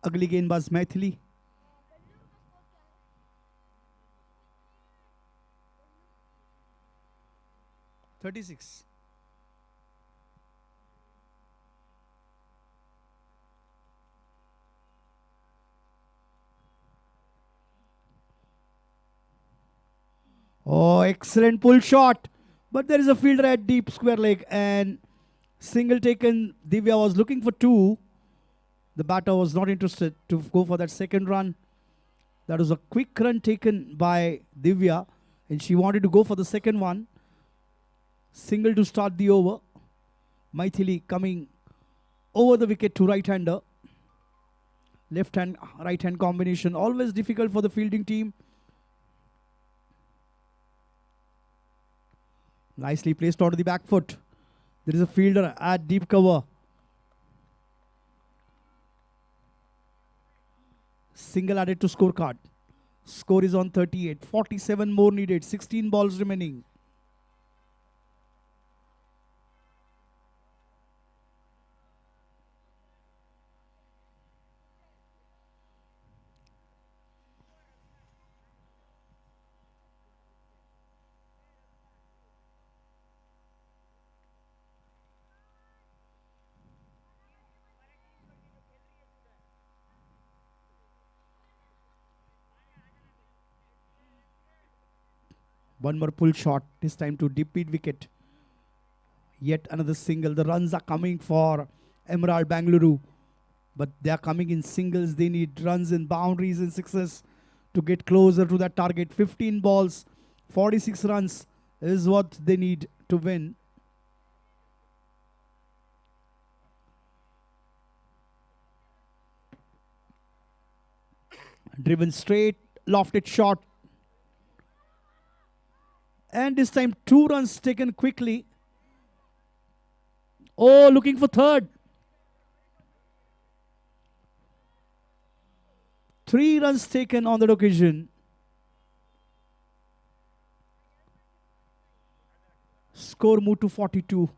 अगली गेंदबाज Maithili. Oh, excellent pull shot. But there is a fielder at deep square leg and single taken. Divya was looking for 2. The batter was not interested to go for that second run. That was a quick run taken by Divya, and she wanted to go for the second one. Single to start the over. Maithili coming over the wicket to right-hander. Left-hand, right-hand combination. Always difficult for the fielding team. Nicely placed onto the back foot. There is a fielder at deep cover. Single added to scorecard. Score is on 38. 47 more needed. 16 balls remaining. One more pull shot, this time to deep mid wicket. Yet another single. The runs are coming for Emerald Bengaluru, but they are coming in singles. They need runs and boundaries and sixes to get closer to that target. 15 balls, 46 runs is what they need to win. Driven straight, lofted shot. And this time 2 runs taken quickly. Oh, looking for third. 3 runs taken on that occasion. Score moved to 42.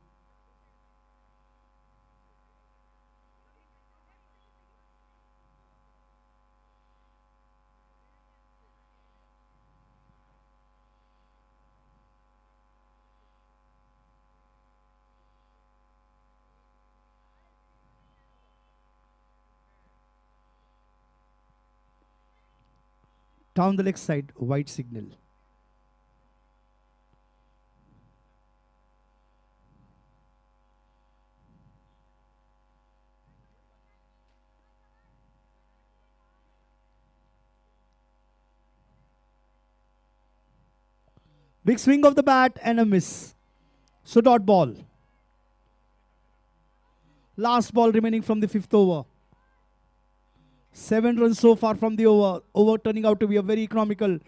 Down the leg side, white signal. Big swing of the bat and a miss. So dot ball. Last ball remaining from the 5th over. 7 runs so far from the over. Over turning out to be a very economical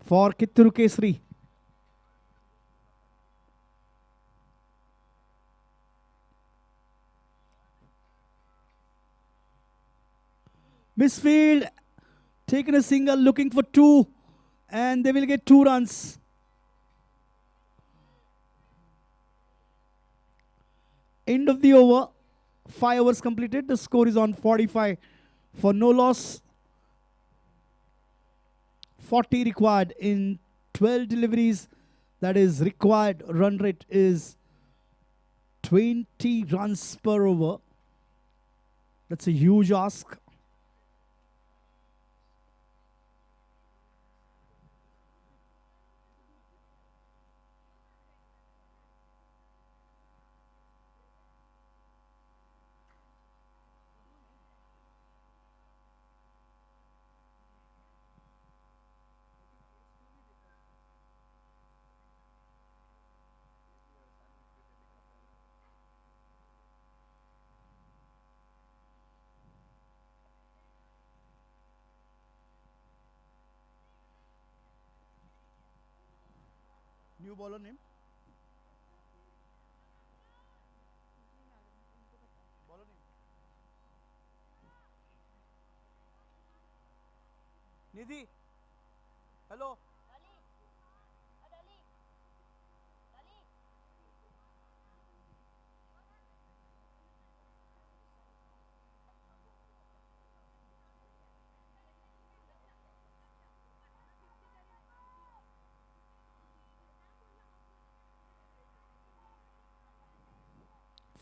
for Kittur Kesari. Misfield, taking a single, looking for 2, and they will get 2 runs. End of the over, 5 overs completed. The score is on 45 for no loss. 40 required in 12 deliveries. That is required run rate is 20 runs per over. That's a huge ask. New bowler name? Bowler name? Nidhi? Hello?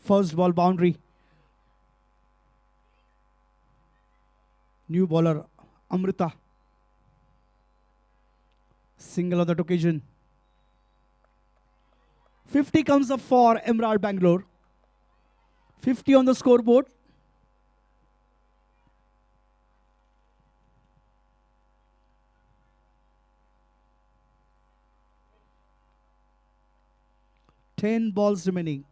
First ball boundary. New bowler Amrita. Single on that occasion. 50 comes up for Emerald Bangalore. 50 on the scoreboard. Ten balls remaining.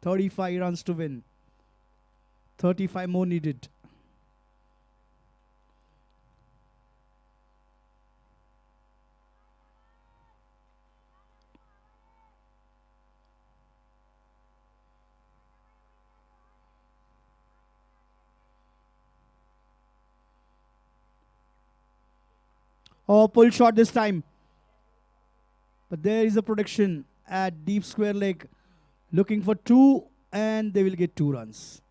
35 runs to win. 35 more needed. Oh, pull shot this time. But there is a protection at deep square leg. Looking for 2, and they will get 2 runs.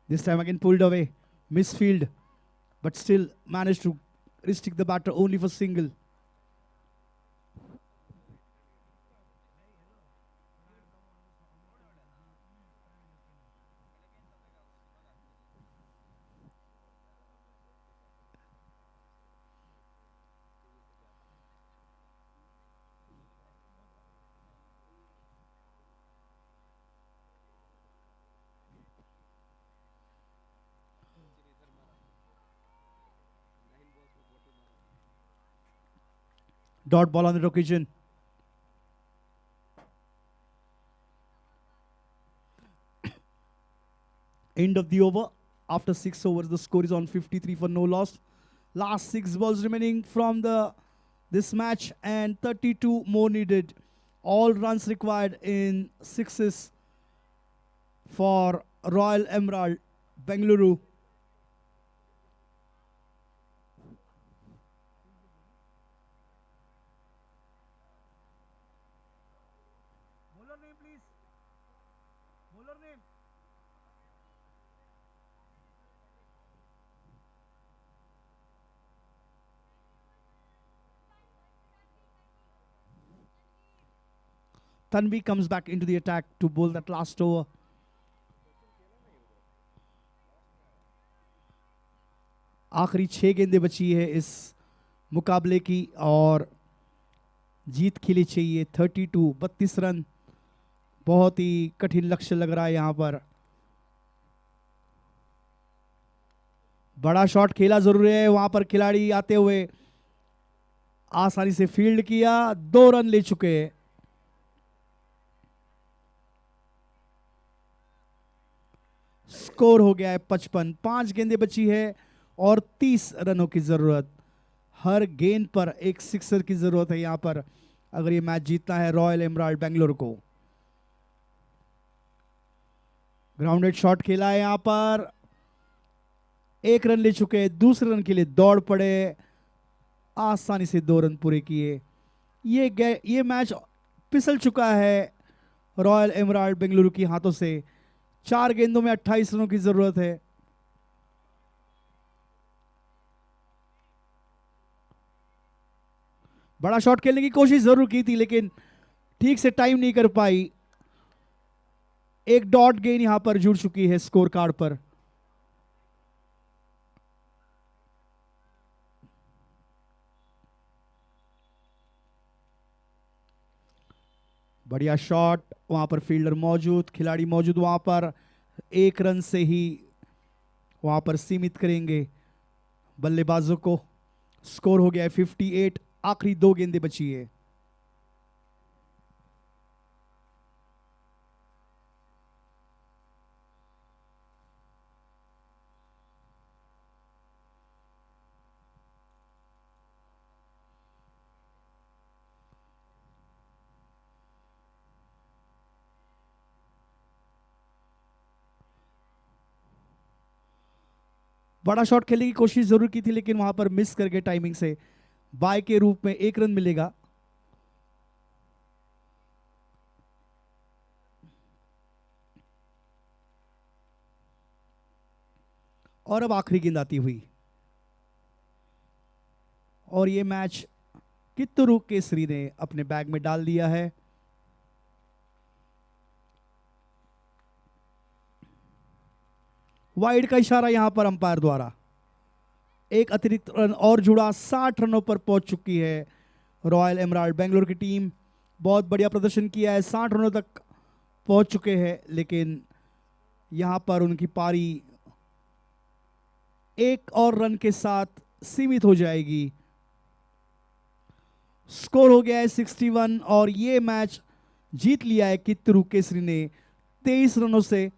This time again pulled away. Misfield, but still managed to restrict the batter only for single. Dot ball on the occasion. End of the over. After 6 overs, the score is on 53 for no loss. Last 6 balls remaining from this match, and 32 more needed. All runs required in 6s for Royal Emerald Bengaluru. Bowler name, please. Bowler name. Tanvi comes back into the attack to bowl that last over. आखिरी 6 गेंदें बची है इस मुकाबले की और जीत के लिए चाहिए 32 रन। बहुत ही कठिन लक्ष्य लग रहा है यहां पर। बड़ा शॉट खेला जरूरी है। वहां पर खिलाड़ी आते हुए आसानी से फील्ड किया, 2 रन ले चुके हैं। स्कोर हो गया है 55। 5 गेंदें बची है और 30 रनों की जरूरत। हर गेंद पर एक सिक्सर की जरूरत है यहां पर अगर ये मैच जीतना है रॉयल एमराल्ड बेंगलुरु को। ग्राउंडेड शॉट खेला है यहां पर, 1 रन ले चुके। दूसरे रन के लिए दौड़ पड़े, आसानी से 2 रन पूरे किए। ये मैच फिसल चुका है रॉयल एमराल्ड बेंगलुरु के हाथों से। 4 गेंदों में 28 रनों की जरूरत है। बड़ा शॉट खेलने की कोशिश जरूर की थी लेकिन ठीक से टाइम नहीं कर पाई। एक डॉट गेंद यहां पर जुड़ चुकी है स्कोर कार्ड पर। बढ़िया शॉट, वहां पर फील्डर मौजूद, खिलाड़ी मौजूद वहां पर। 1 रन से ही वहां पर सीमित करेंगे बल्लेबाजों को। स्कोर हो गया है 58। आखिरी 2 गेंदें बची है। बड़ा शॉट खेलने की कोशिश जरूर की थी लेकिन वहां पर मिस करके टाइमिंग से बाय के रूप में 1 रन मिलेगा। और अब आखिरी गेंद आती हुई और ये मैच कित्तूरू केसरी ने अपने बैग में डाल दिया है। वाइड का इशारा यहां पर अंपायर द्वारा। एक अतिरिक्त रन और जुड़ा, 60 रनों पर पहुंच चुकी है रॉयल एमराल्ड बेंगलुरु की टीम। बहुत बढ़िया प्रदर्शन किया है, 60 रनों तक पहुंच चुके हैं लेकिन यहां पर उनकी पारी 1 और रन के साथ सीमित हो जाएगी। स्कोर हो गया है 61 और ये मैच जीत लिया है कित्तूरू केसरी ने 23 रनों से।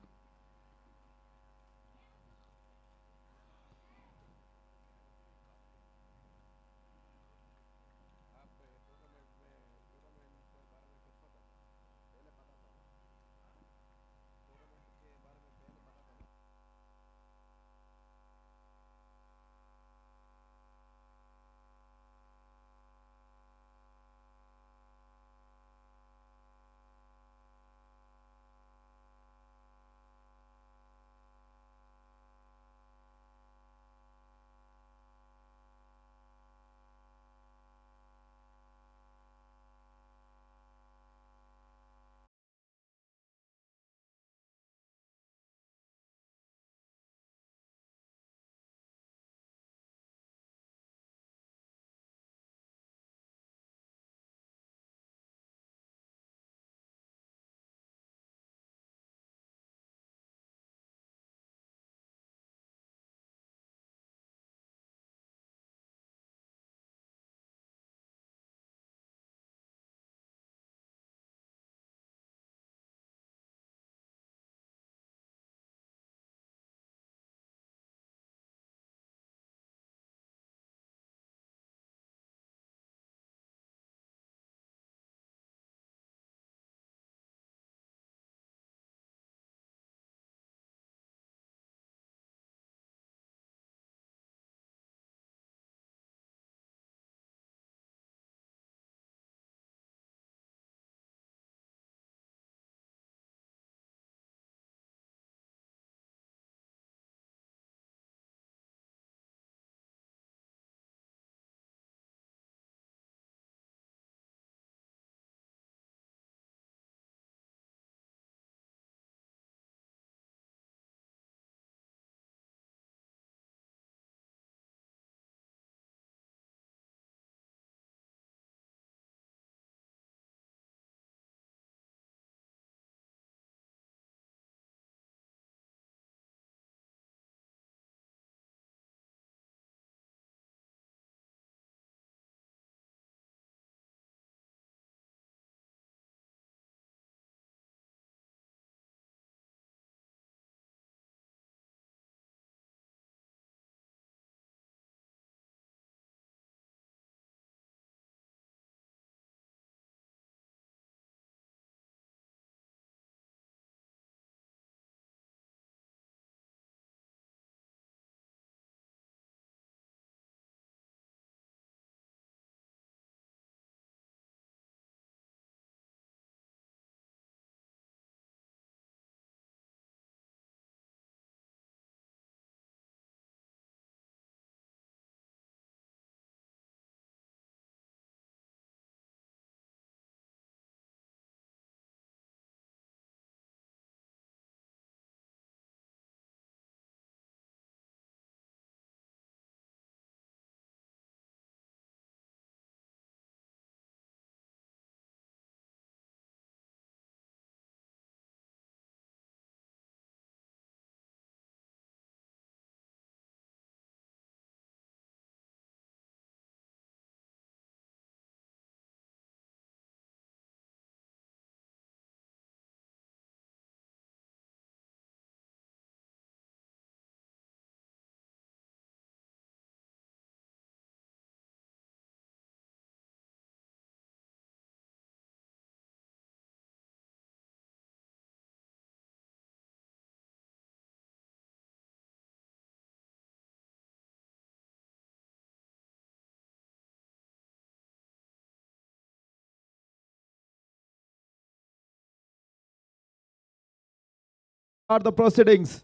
Start the proceedings.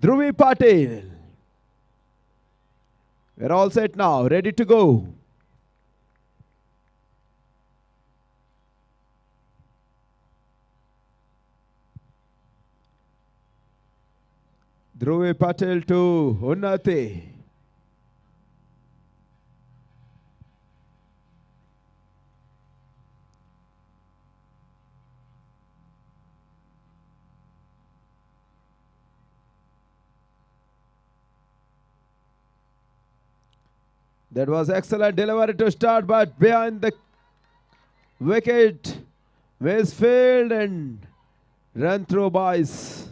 Dhruvi Patel. We're all set now, ready to go. Dhruvi Patel to Unnati. That was excellent delivery to start, but behind the wicket, misfield and run through boys.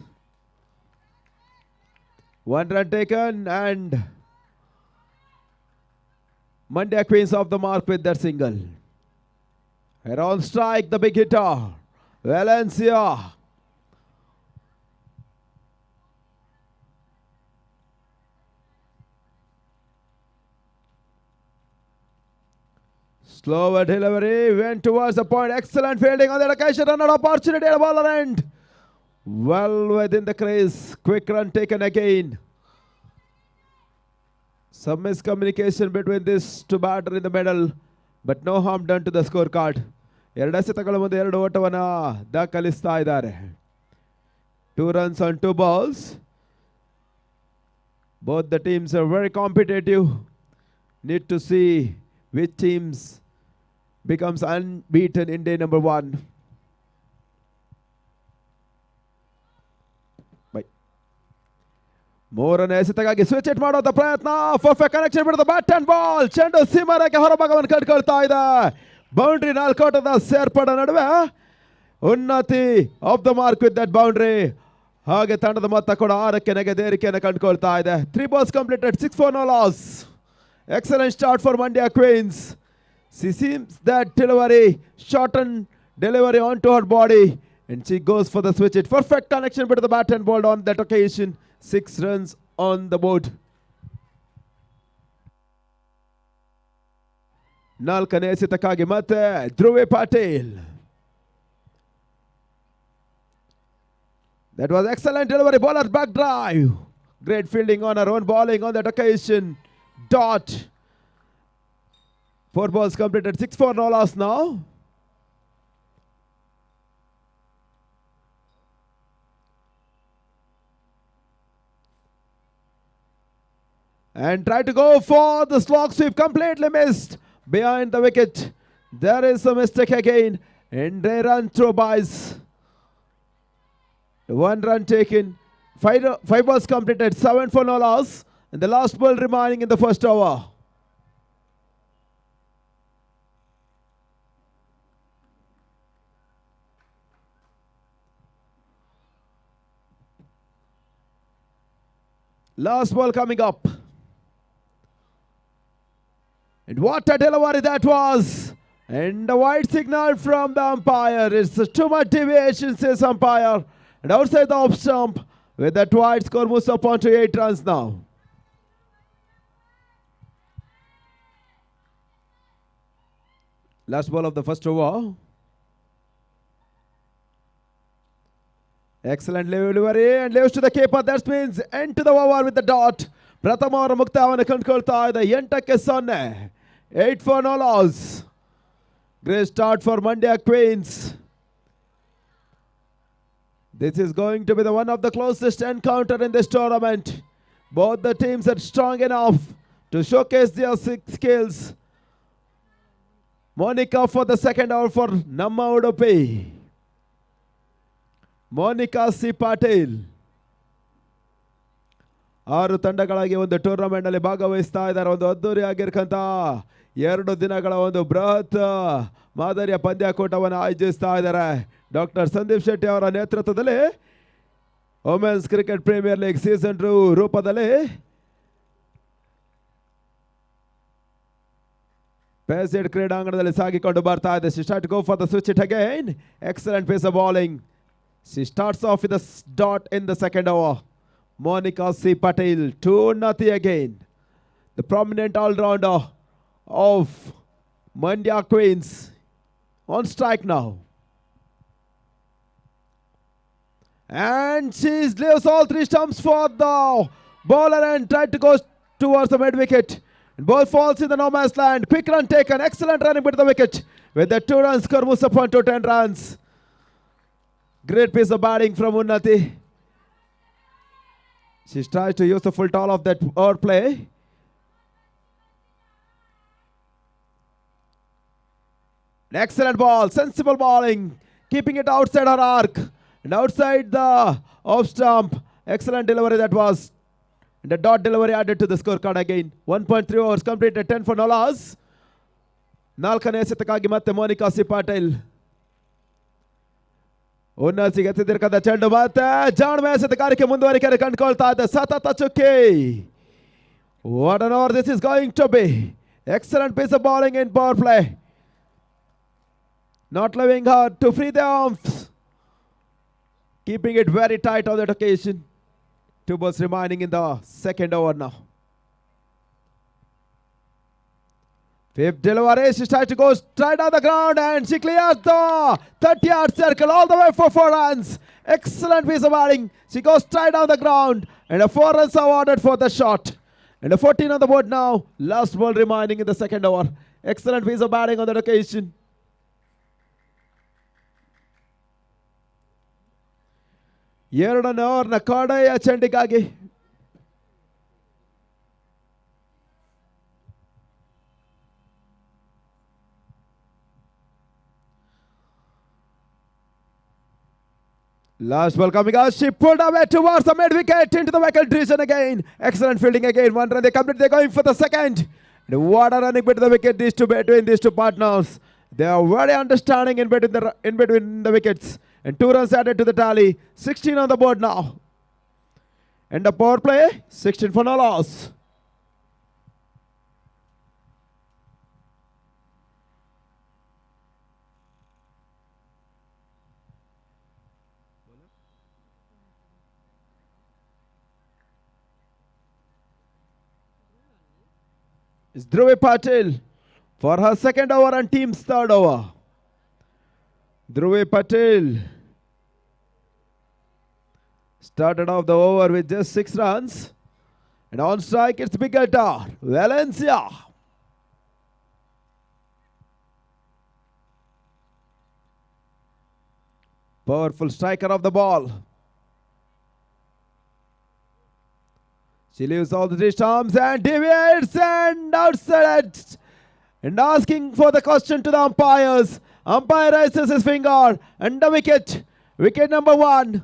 1 run taken and Mandya Queens off the mark with that single. Here on strike, the big hitter, Valencia. Slower delivery, went towards the point. Excellent fielding on that occasion. Another opportunity at the bowler end. Well within the crease. Quick run taken again. Some miscommunication between this two batter in the middle, but no harm done to the scorecard. 2 ಎಸೆತಗಳ ಮುಂದೆ 2 ಓಟವನ್ನು ದಾಖಲಿಸ್ತಾ ಇದ್ದಾರೆ. 2 runs on 2 balls. Both the teams are very competitive. Need to see which teams becomes unbeaten in day number 1. ಮೂರನೇ ಎಸೆತಕ್ಕಾಗಿ switch it ಮಾಡುವಂತ ಪ್ರಯತ್ನ. Perfect connection ಬಿಡುತ್ತೆ bat and ball. ಚೆಂಡು ಸೀಮಾರೇಖೆ ಹೊರಭಾಗವನ್ನು ಕಟ್ಕೊಳ್ತಾ ಇದೆ. Boundary 4 ಓಟದ ಸೇರ್ಪಡೆ ನಡುವೆ ಉನ್ನತಿ of the mark with that boundary. ಹಾಗೆ ತಂಡದ ಮೊತ್ತ ಕೂಡ 6ಕ್ಕೆ ನೆಗೆದೇರಿಕೆಯನ್ನು ಕಂಡುಕೊಳ್ತಾ ಇದೆ. 3 balls completed, 6 for no loss. Excellent start for Mandya Queens. She seems that delivery, shortened delivery onto her body, and she goes for the switch it. Perfect connection between the bat and ball on that occasion. 6 runs on the board. 4ನೇ ಎಸೆತಕ್ಕಾಗಿ ಮತ್ತೆ Dhruvi Patil. That was excellent delivery, bowler back drive. Great fielding on her own bowling on that occasion. Dot. 4 balls completed, 6 for no loss now. And try to go for the slog sweep, completely missed behind the wicket. There is a mistake again, and they run through boys. 1 run taken, 5 balls completed, 7 for no loss, and the last ball remaining in the first over. Last ball coming up. And what a delivery that was. And a wide signal from the umpire. It's too much deviation, says umpire. And outside the off stump, with that wide score moves up onto 8 runs now. Last ball of the first over. Excellent delivery and leaves to the keeper. That means end to the over with the dot. ಪ್ರಥಮ ಅವರ ಮುಕ್ತಾಯವನ್ನು ಕಂಡುಕೊಳ್ತಾ ಇದೆ. 8ಕ್ಕೆ 0. 8 for no loss. Great start for Mandya Queens. This is going to be the one of the closest encounter in this tournament. Both the teams are strong enough to showcase their skills. Monica for the second over for Namma Udupi. Monica C. Patel. 6 ತಂಡಗಳಾಗಿ ಒಂದು tournament ನಲ್ಲಿ ಭಾಗವಹಿಸ್ತಾ ಇದ್ದಾರೆ. ಒಂದು ಅದ್ದೂರಿ ಆಗಿರಕಂತ 2 ದಿನಗಳ ಒಂದು ಬೃಹತ್ ಮಾದರಿಯ ಪಂದ್ಯಾಕೂಟವನ್ನು ಆಯೋಜಿಸ್ತಾ ಇದ್ದಾರೆ. ಡಾಕ್ಟರ್ ಸಂದೀಪ್ ಶೆಟ್ಟಿ ಅವರ ನೇತೃತ್ವದಲ್ಲಿ women's cricket premier league season 2 ರೂಪದಲ್ಲಿ ಪೇಸೆಡ್ ಕ್ರೀಡಾಂಗಣದಲ್ಲಿ ಸಾಗಿಕೊಂಡು ಬರ್ತಾ ಇದೆ. She start to go for the switch it again. Excellent piece of bowling. She starts off with a dot in the second over. Monica C. Patel, 2-0 again. The prominent all-rounder of Mandya Queens on strike now. And she leaves all three stumps for the bowler and tried to go towards the mid wicket. Ball falls in the no man's land. Quick run taken. Excellent running with the wicket. With the 2 runs, score moves upon to 10 runs. Great piece of batting from Unnati. She tries to use the full toll of that over play. An excellent ball. Sensible bowling. Keeping it outside her arc. And outside the off stump. Excellent delivery that was. And the dot delivery added to the scorecard again. 1.3 overs completed. 10 for no loss. ನಾಲ್ಕನೇ ಎಸೆತಕ್ಕಾಗಿ ಮತ್ತೆ Monika C Patil. ಉನ್ನತಿಗೆ ಎತ್ತಿದಿರ್ಕದ ಚೆಂಡು ಮತ್ತೆ ಜಾಣ್ಮೆ ಎಸೆತಗಾರಿಕೆ ಮುಂದುವರಿಕೆ ಕಂಡುಕೊಳ್ತಾ ಇದೆ. ಸತತ ಚುಕ್ಕಿ. What an over this is going to be. Excellent piece of bowling in power play. Not leaving her to free the arms. Keeping it very tight on that occasion. 2 balls remaining in the second over now. Fifth delivery, she tries to go straight on the ground and she clears the 30-yard circle all the way for 4 runs. Excellent piece of batting. She goes straight on the ground and a 4 runs awarded for the shot. And a 14 on the board now. Last ball remaining in the second over. Excellent piece of batting on that occasion. ಎರಡನೇ ಓವರ್ನ ಕಡೆಯ ಚೆಂಡಿಗಾಗಿ last ball coming out. She pulled away towards the mid wicket into the wicket region again. Excellent fielding again. 1 run they complete. They're going for the second. And what a running between the wicket between these two partners. They are very understanding in between the wickets. And 2 runs added to the tally. 16 on the board now. And the power play, 16 for no loss. It's Dhruvi Patil for her second over and team's third over. Dhruvi Patil started off the over with just 6 runs. And on strike, it's big hitter, Valencia. Powerful striker of the ball. She leaves all the 3 stumps and deviates and outside it. And asking for the question to the umpires. Umpire raises his finger and the wicket. Wicket number 1.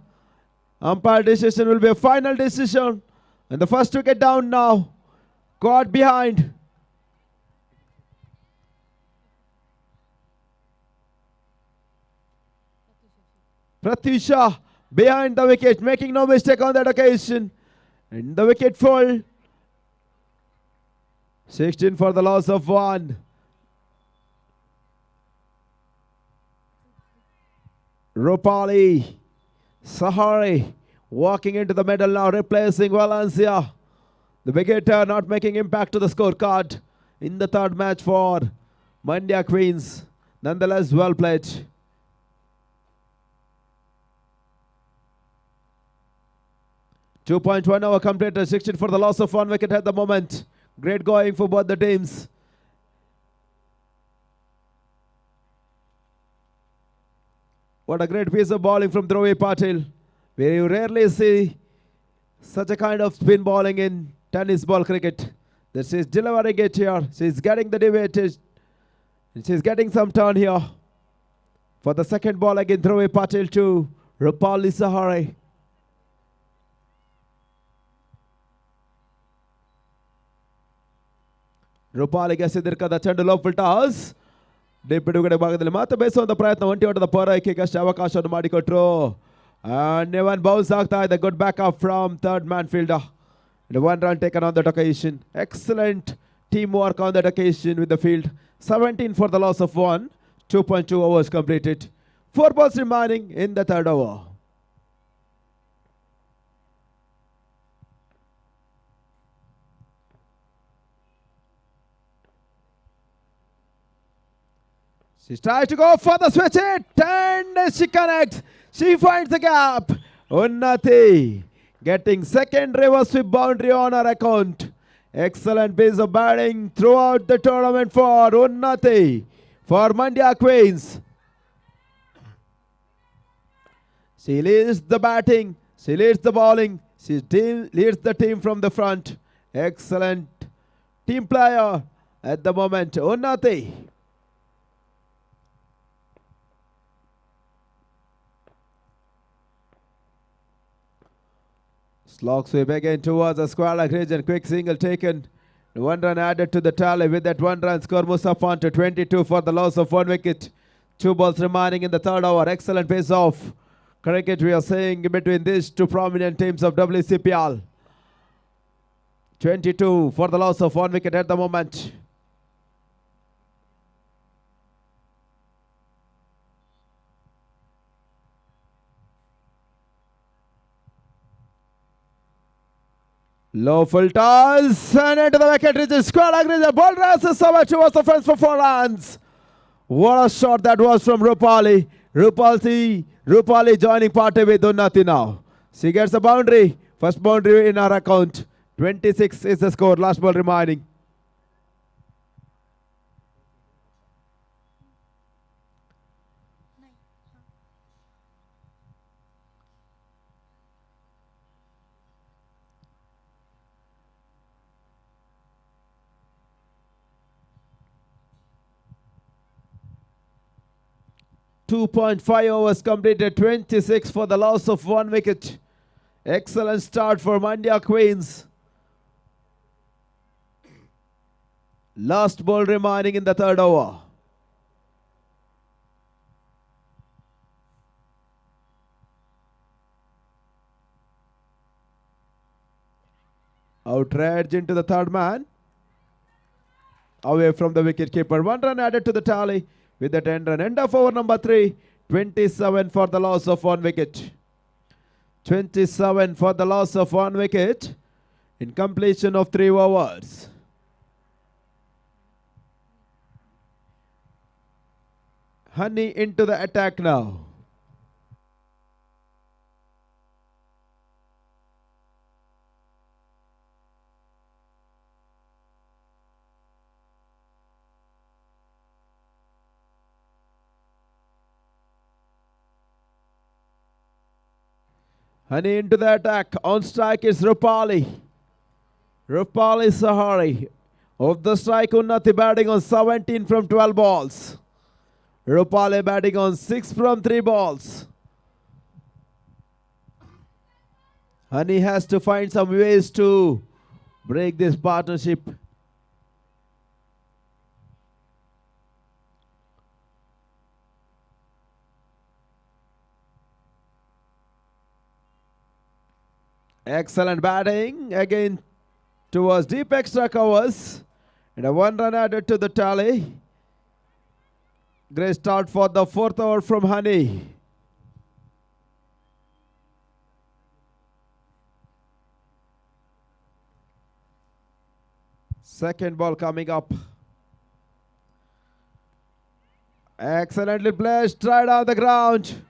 Umpire decision will be a final decision. And the first wicket down now. Caught behind. Pratyusha behind the wicket, making no mistake on that occasion. And the wicket fall. 16 for the loss of 1. Rupali Sahari walking into the middle now, replacing Valencia. The wicketkeeper not making impact to the scorecard in the third match for Mandya Queens. Nonetheless, well played. .1 over completed, 16 for the loss of 1 wicket at the moment. Great going for both the teams. What a great piece of bowling from Dhruvi Patil. We rarely see such a kind of spin bowling in tennis ball cricket. That she's delivering it here. She's getting the advantage. She's getting some turn here. For the second ball again, Dhruvi Patil to Rupali Sahari. ರೂಪಾಲಿಗೆ ಸಿದ್ದಿರ್ಕದ ಚೆಂಡು ಲೋಫಲ್ toss deep ಬಿಡುಗಡೆ ಭಾಗದಲ್ಲಿ ಮತ್ತೆ ಬೇಯಿಸುವಂತ ಪ್ರಯತ್ನ ಒಂಟಿ ಓಟದ ಪೂರೈಕೆಗಷ್ಟೇ ಅವಕಾಶವನ್ನು ಮಾಡಿಕೊಟ್ರು. And one bounce ಆಗ್ತಾ ಇದೆ. Good back up from third man fielder. And 1 run taken on that occasion. Excellent teamwork on that occasion with the field. 17 for the loss of 1. 2.2 overs completed. 4 balls remaining in the third over. She tries to go for the switch hit and she connects. She finds the gap. Unnati getting second reverse sweep boundary on her account. Excellent piece of batting throughout the tournament for Unnati, for Mandya Queens. She leads the batting, she leads the bowling, she leads the team from the front. Excellent team player at the moment, Unnati. Slog sweep again towards the square leg region. Quick single taken. 1 run added to the tally. With that 1 run score moves up on to 22 for the loss of 1 wicket. 2 balls remaining in the third over. Excellent pace off cricket we are seeing between these two prominent teams of WCPL. 22 for the loss of 1 wicket at the moment. Low full toss and into the wicket reaches square leg region. Ball races over towards the fence for 4 runs. What a shot that was from Rupali. Rupali joining party with Unnati now. She gets a boundary. First boundary in our account. 26 is the score. Last ball remaining. .5 overs completed, 26 for the loss of 1 wicket. Excellent start for Mandya Queens. Last ball remaining in the third over. Outrage into the third man. Away from the wicketkeeper. 1 run added to the tally. With that end run, end of over number 3, 27 for the loss of 1 wicket. 27 for the loss of 1 wicket in completion of 3 overs. Honey into the attack now. Honey into the attack. On strike is Rupali. Rupali Sahari. Of the strike, Unnati batting on 17 from 12 balls. Rupali batting on 6 from 3 balls. Honey has to find some ways to break this partnership. Excellent batting again towards deep extra covers, and a 1 run added to the tally. Great start for the 4th over from Honey. Second ball coming up. Excellently placed, tried on the ground,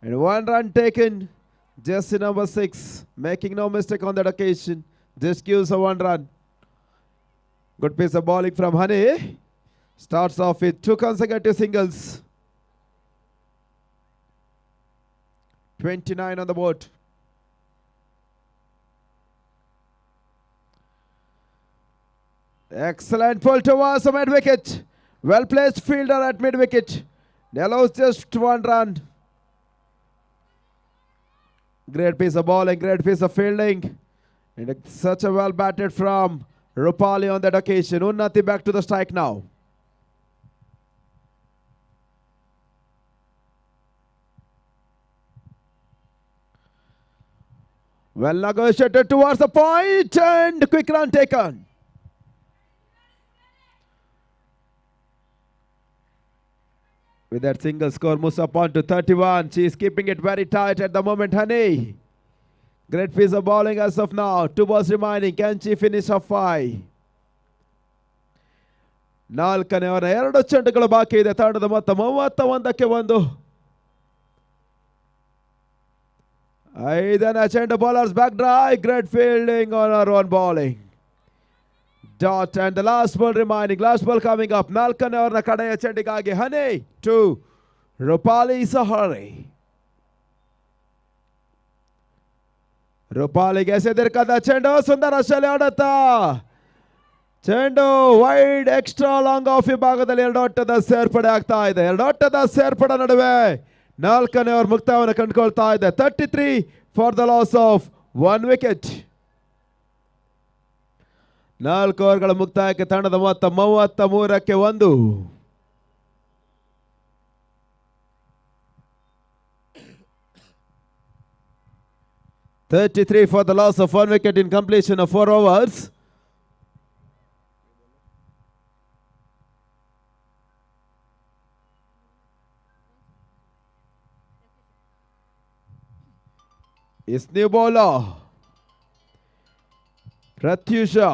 and 1 run taken. Jersey number 6, making no mistake on that occasion. Just gives a 1 run. Good piece of bowling from Honey. Starts off with 2 consecutive singles. 29 on the board. Excellent pull towards the mid-wicket. Well placed fielder at mid-wicket. Allows just 1 run. Great piece of bowling, great piece of fielding. And such a well batted from Rupali on that occasion. Unnati back to the strike now. Well negotiated towards the point and quick run taken. With that single score, moves up on to 31. She is keeping it very tight at the moment, Honey. Great piece of bowling as of now. 2 balls remaining. Can she finish off 5? 4ನೇ over 2 ಚೆಂಡುಗಳು ಬಾಕಿ ಇದೆ. ತಂಡದ ಮೊತ್ತ 31ಕ್ಕೆ 1. ಐದನೇ ಚೆಂಡು bowlers back dry. Great fielding on our own bowling. Dot and the last ball remaining. Last ball coming up. ನಾಲ್ಕನೇ ಓವರ್ನ ಕಡೆಯ ಚೆಂಡಿಗಾಗಿ ಹನಿ to Rupali ಸಹರಿ. ರೂಪಾಲಿಗೆ ಎಸೆದಿರ್ಕದ ಚೆಂಡು ಸುಂದರ ಶೈಲಿ ಆಡುತ್ತಾ ಚೆಂಡು ವೈಡ್ ಎಕ್ಸ್ಟ್ರಾ ಲಾಂಗ್ ಆಫ್ ವಿಭಾಗದಲ್ಲಿ ಎರಡು ಓಟದ ಸೇರ್ಪಡೆ ಆಗ್ತಾ ಇದೆ. ಎರಡು ಓಟದ ಸೇರ್ಪಡೆ ನಡುವೆ ನಾಲ್ಕನೇ ಓವರ್ ಮುಕ್ತಾಯವನ್ನು ಕಂಡುಕೊಳ್ತಾ ಇದೆ. 33 for the loss of 1 wicket. 4 ಓವರ್ಗಳ ಮುಕ್ತಾಯಕ್ಕೆ ತಂಡದ ಮೊತ್ತ 33ಕ್ಕೆ 1. $33 for the loss of 1 wicket in completion of 4 overs. Is new bowler Pratyusha.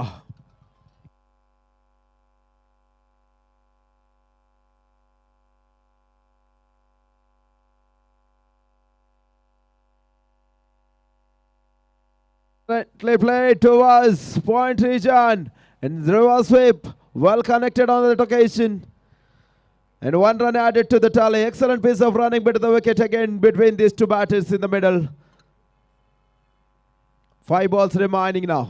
Play towards point region and reverse sweep, well connected on that occasion, and 1 run added to the tally. Excellent piece of running bit of the wicket again between these two batters in the middle. 5 balls remaining now.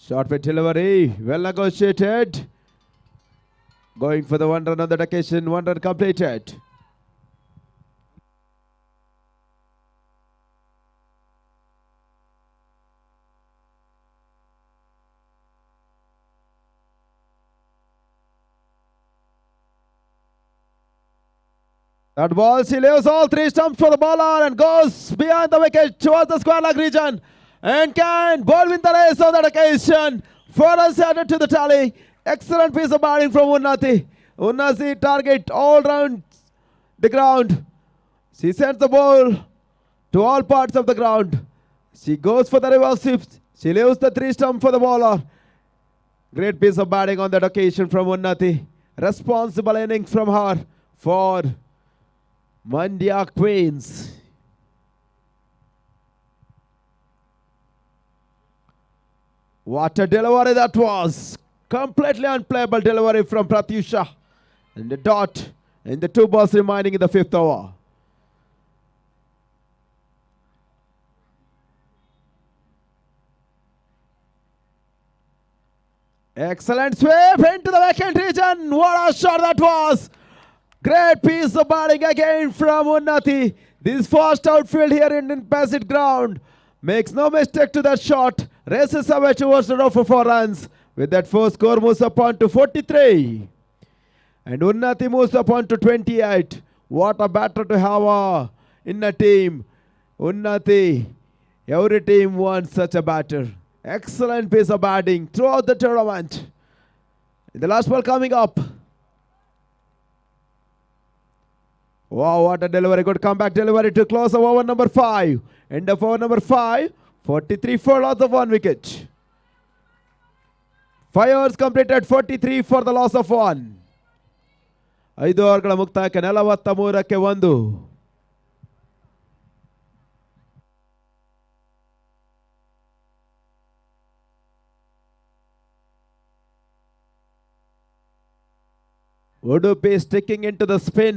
Short with delivery, well negotiated. Going for the 1 run on that occasion, 1 run completed. That ball, she leaves all 3 stumps for the bowler and goes behind the wicket towards the square leg region and can bowl win the race on that occasion. 4 runs added to the tally. Excellent piece of batting from Unnati. Unnati target all round the ground. She sends the ball to all parts of the ground. She goes for the reverse sweep. She leaves the 3 stump for the bowler. Great piece of batting on that occasion from Unnati. Responsible innings from her for Mandya Queens. What a delivery that was. Completely unplayable delivery from Pratyusha. And the dot in the 2 balls remaining in the 5th over. Excellent sweep into the vacant region. What a shot that was. Great piece of batting again from Unnati. This fast outfield here in passage ground makes no mistake to that shot. Races away towards the row for 4 runs. With that 4 score moves upon to 43. And Unnati moves upon to 28. What a batter to have in a team. Unnati, every team wants such a batter. Excellent piece of batting throughout the tournament. The last ball coming up. Wow, what a delivery. Good comeback delivery to close of over number 5. End of over number 5. 43 for loss of 1 wicket. 5 overs completed. 43 for the loss of 1. 5 ಓವರ್ಗಳ ಮುಕ್ತಾಯಕ್ಕೆ 43ಕ್ಕೆ 1. Udupi sticking into the spin.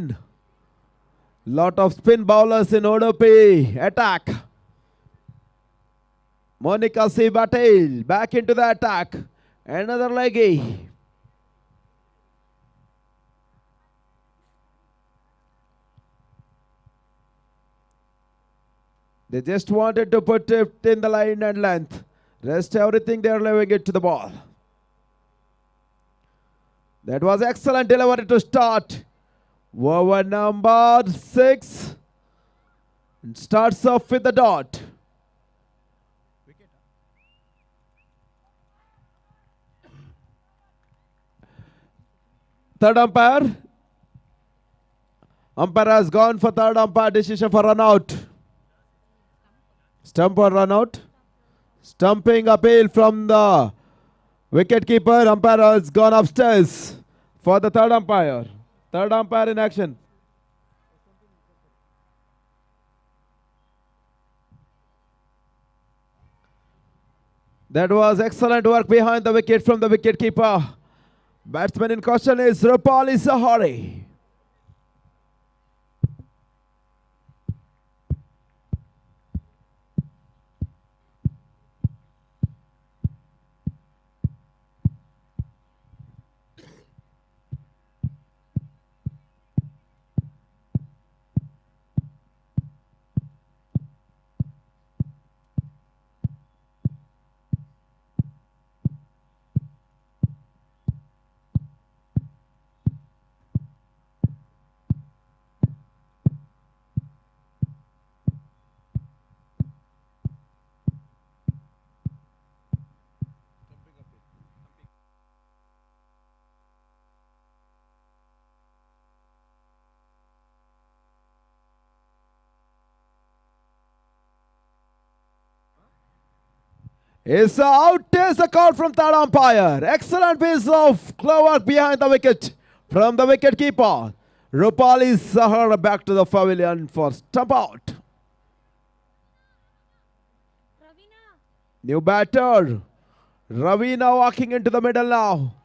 Lot of spin bowlers in Udupi attack. Monica C. Patel back into the attack. Another leggy. They just wanted to put it in the line and length. Rest everything they are leaving it to the ball. That was excellent delivery to start. Over number 6. And starts off with the dot. Third umpire. Umpire has gone for third umpire decision for run out. Stump or run out. Stumping appeal from the wicket keeper. Umpire has gone upstairs for the third umpire. Third umpire in action. That was excellent work behind the wicket from the wicketkeeper. Batsman in question is Rupali Sahari. Is out, is the call from third umpire. Excellent piece of clever behind the wicket from the wicket keeper. Rupali Sahar back to the pavilion for stump out. New batter. Ravina walking into the middle now.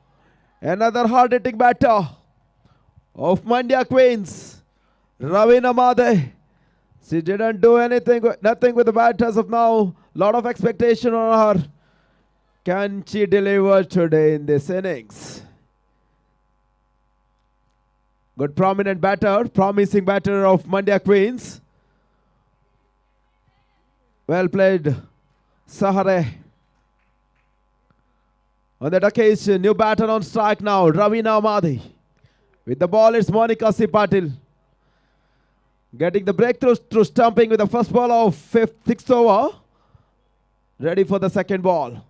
Another hard-hitting batter of Mandya Queens. Ravina Made. She didn't do nothing with the bat as of now. Lot of expectation on her. Can she deliver today in this innings? Good prominent batter, promising batter of Mandya Queens. Well played, Sahare. On that occasion, new batter on strike now, Ravina Madhi. With the ball, it's Monica C. Patil. Getting the breakthrough through stumping with the first ball of sixth over. Ready for the second ball.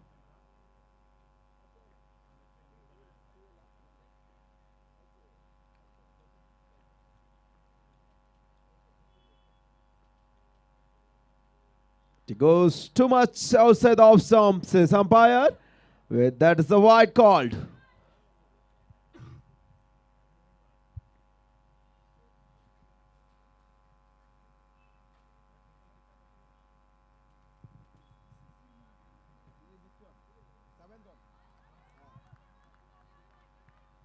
It goes too much outside the off stump, says umpire. That is the wide called.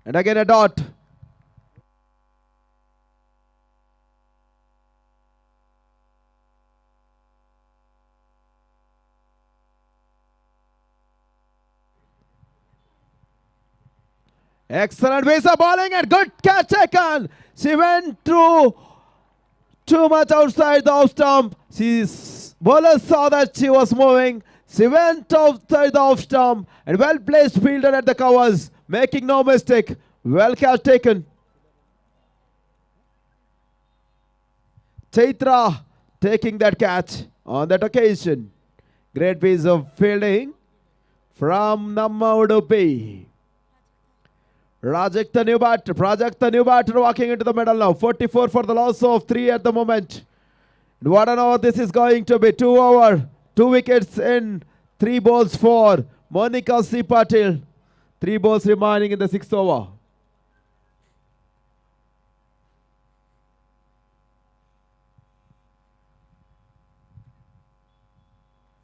And again a dot. Excellent ways of bowling and good catch taken. She went through too much outside the off stump. Bowler saw that she was moving. She went outside the off stump and well placed fielder at the covers. Making no mistake. Well catch taken. Chaitra taking that catch on that occasion. Great piece of fielding from Namma Udupi. Project the new batter walking into the middle now. 44 for the loss of 3 at the moment. And what an over this is going to be. 2 over, 2 wickets in, 3 balls for Monica C. Patil. 3 balls remaining in the 6th over.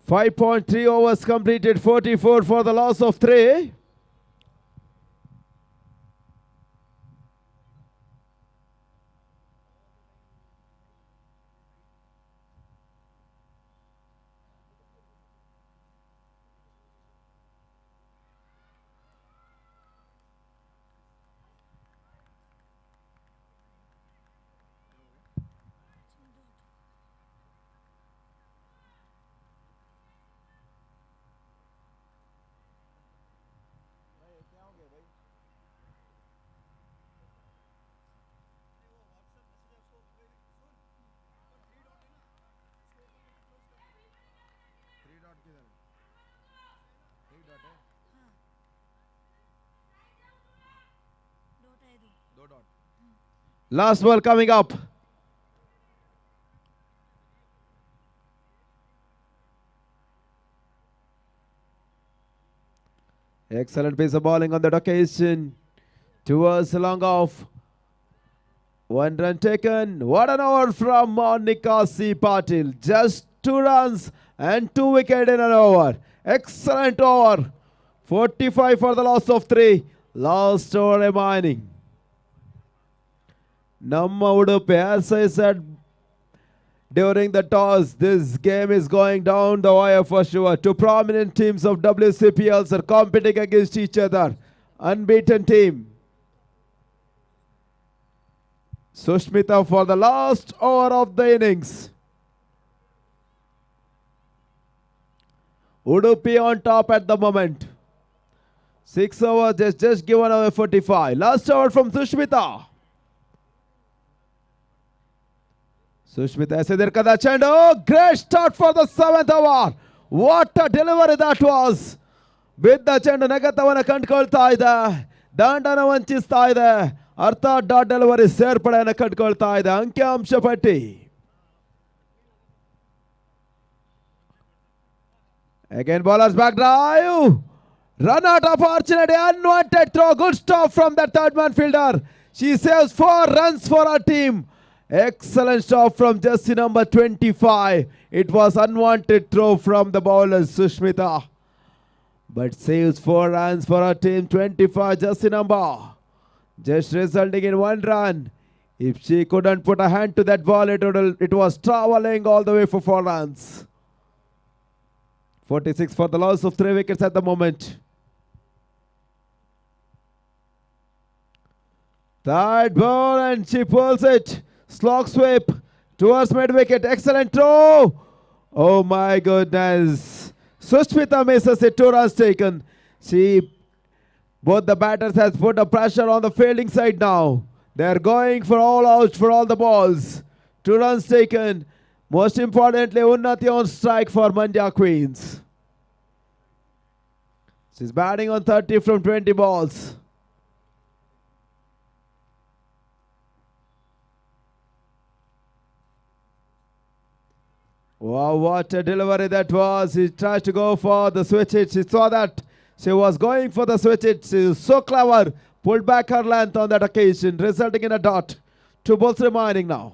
.3 overs completed, 44 for the loss of 3. Last ball coming up. Excellent piece of bowling on that occasion. Towards the long off. One run taken. What an over from Monica C. Patil. Just 2 runs and 2 wickets in an over. Excellent over. 45 for the loss of 3. Last over remaining. Namma Udupi, as I said during the toss, this game is going down the wire for sure. 2 prominent teams of WCPLs are competing against each other. Unbeaten team. Sushmita for the last over of the innings. Udupi on top at the moment. 6 overs, just given away 45. Last over from Sushmita. Sushmita ऐसे देर का चेंडू. Great start for the 7th over. What a delivery that was. ಬಿದ್ದ ಚೆಂಡು ನೆಗೆತವನ್ನು ಕಂಡುಕೊಳ್ತಾ ಇದೆ. ದಂಡನ ವಂಚಿಸ್ತಾ ಇದೆ. ಅರ್ಥಾತ್ dot delivery ಸೇರ್ಪಡೆಯನ್ನು ಕಂಡುಕೊಳ್ತಾ ಇದೆ. ಅಂಕಿಅಂಶ ಪಟ್ಟಿ. Again bowler's back drive. Run out opportunity. Unwanted throw. Good stop from that third man fielder. She saves 4 runs for her team. Excellent stop from jersey number 25. It was unwanted throw from the bowler Sushmita. But saves 4 runs for her team. 25 jersey number. Just resulting in 1 run. If she couldn't put a hand to that ball, it was traveling all the way for 4 runs. 46 for the loss of 3 wickets at the moment. Third ball and she pulls it. Slog sweep towards mid wicket. Excellent throw. Oh my goodness. Sushmita misses it. 2 runs taken. Both the batters has put a pressure on the fielding side now. They are going for all out for all the balls. 2 runs taken. Most importantly, Unnati on strike for Mandya Queens. She's batting on 30 from 20 balls. Wow, what a delivery that was. He tried to go for the switch hit. She saw that she was going for the switch hit. She was so clever. Pulled back her length on that occasion, resulting in a dot. 2 balls remaining now.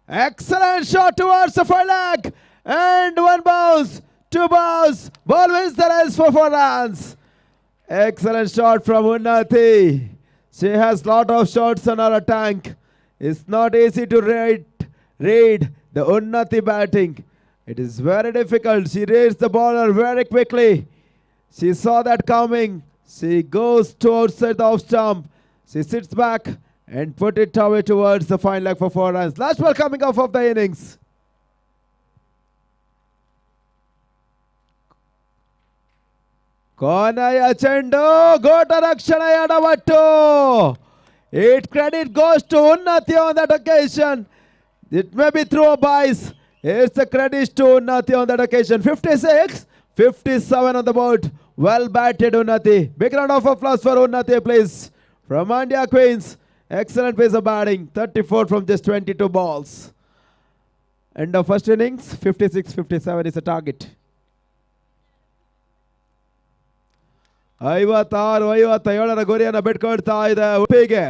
Excellent shot towards the far leg. And 1 bounce, 2 bounce. Ball wins the race for 4 runs. Excellent shot from Unnati. She has lot of shots on her tank. It's not easy to read the Unnati batting. It is very difficult. She reads the bowler very quickly. She saw that coming. She goes to outside the off stump. She sits back and put it away towards the fine leg for 4 runs. Last ball coming off of the innings. Konaya Chendu, Gota Rakshana Yadavattu. Credit goes to Unnati on that occasion. It may be through a bias. It's the credit to Unnati on that occasion. 56, 57 on the board. Well batted Unnati. Big round of applause for Unnati, please. From Mandya Queens. Excellent pace of batting. 34 from just 22 balls. End of first innings. 56-57 is the target. 56-57 ಗುರಿಯನ್ನು ಬಿಟ್ಕೊಡ್ತಾ ಇದೆ ಉಡುಪಿಗೆ.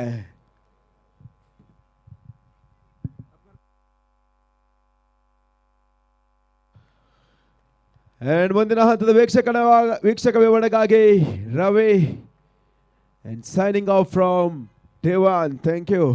And ಮುಂದಿನ ಹಂತದ ವೀಕ್ಷಕ ವಿವರಣೆಗಾಗಿ Ravi and signing off from DAY-1. Thank you.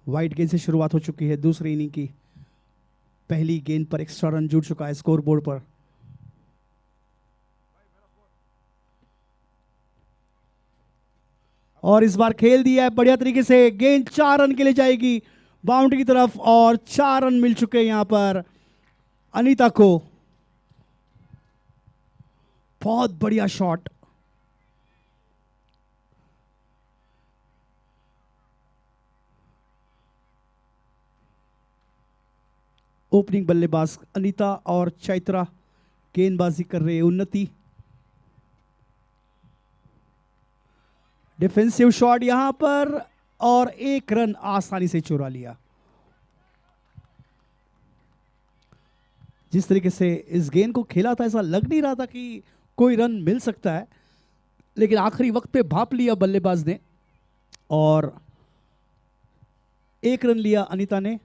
White गेंद से शुरुआत हो चुकी है दूसरी इनिंग की। पहली गेंद पर एक्स्ट्रा रन जुड़ चुका है स्कोर बोर्ड पर। और इस बार खेल दिया है बढ़िया तरीके से। गेंद 4 रन के लिए जाएगी बाउंड्री की तरफ और 4 रन मिल चुके हैं यहां पर अनीता को। बहुत बढ़िया शॉट। ओपनिंग बल्लेबाज अनीता और चैत्रा गेंदबाजी कर रहे हैं उन्नति। डिफेंसिव शॉट यहां पर और 1 रन आसानी से चुरा लिया। जिस तरीके से इस गेंद को खेला था ऐसा लग नहीं रहा था कि कोई रन मिल सकता है, लेकिन आखिरी वक्त पे भाप लिया बल्लेबाज ने और 1 रन लिया अनीता ने।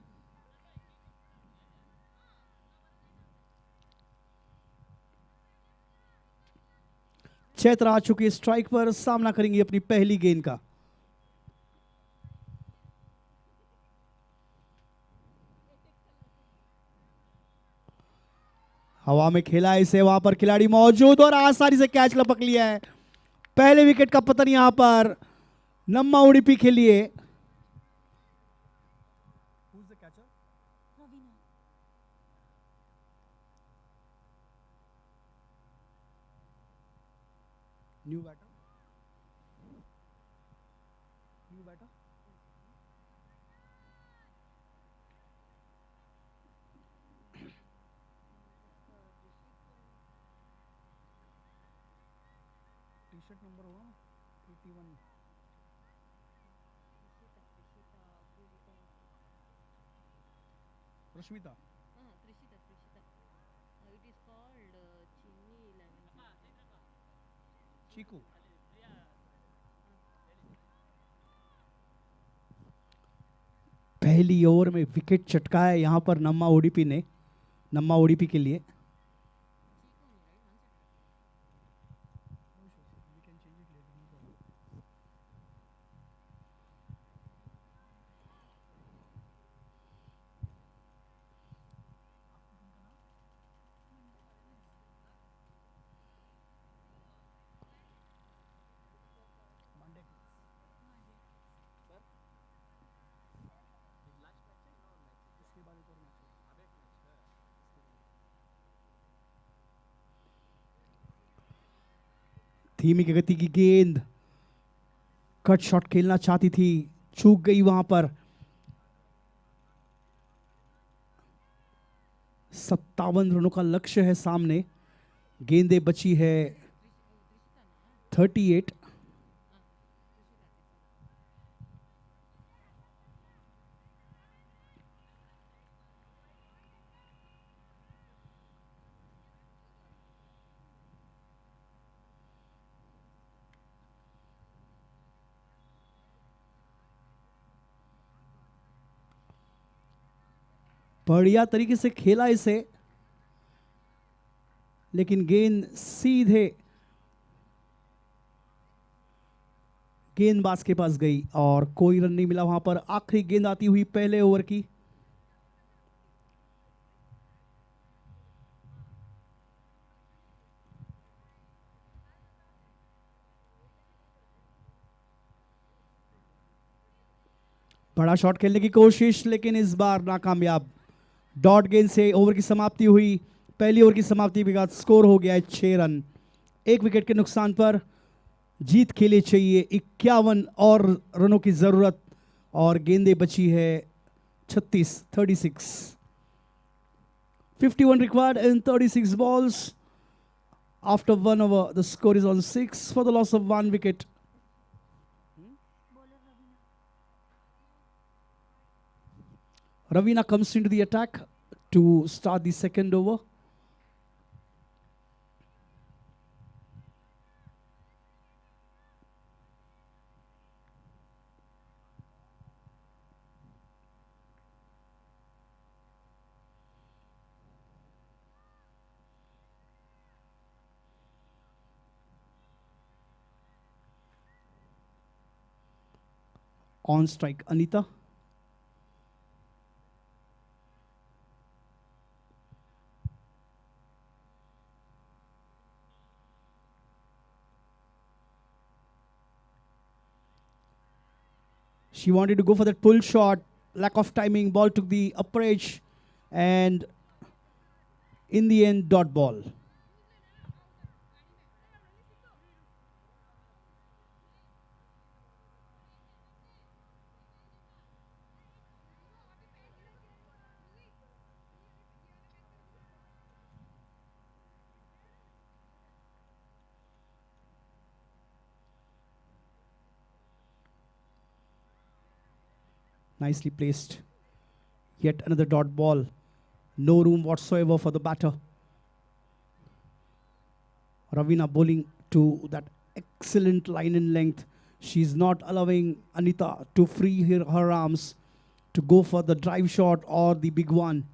चैत्रा आ चुकी है स्ट्राइक पर, सामना करेंगी अपनी पहली गेंद का। हवा में खेला इसे, वहां पर खिलाड़ी मौजूद और आसानी से कैच लपक लिया है। पहले विकेट का पतन यहां पर नम्मा उडुपी के लिए। New batter T-shirt number 81 Rashmita. It is called Chini 11. Chiku. पहली ओवर में विकेट चटकाया यहां पर नम्मा उडुपी ने, नम्मा उडुपी के लिए। धीमी की गति की गेंद, कट शॉट खेलना चाहती थी, चूक गई वहां पर। 57 रनों का लक्ष्य है सामने, गेंदें बची है 38। बढ़िया तरीके से खेला इसे, लेकिन गेंद सीधे गेंदबाज के पास गई और कोई रन नहीं मिला वहां पर। आखिरी गेंद आती हुई पहले ओवर की। बड़ा शॉट खेलने की कोशिश, लेकिन इस बार नाकामयाब। डॉट गेंद से ओवर की समाप्ति हुई। पहली ओवर की समाप्ति के बाद स्कोर हो गया है 6 रन। 1 विकेट के नुकसान पर जीत के लिए चाहिए 51 और रनों की जरूरत और गेंदें बची है 36। 51 required in 36 balls. After 1 over, the score is on 6 for the loss of 1 wicket. Ravina comes into the attack to start the second over. On strike, Anita. She wanted to go for that pull shot. Lack of timing. Ball took the upper edge. And in the end, dot ball. Nicely placed. Yet another dot ball. No room whatsoever for the batter. Ravina bowling to that excellent line and length. She's not allowing Anita to free her arms to go for the drive shot or the big one.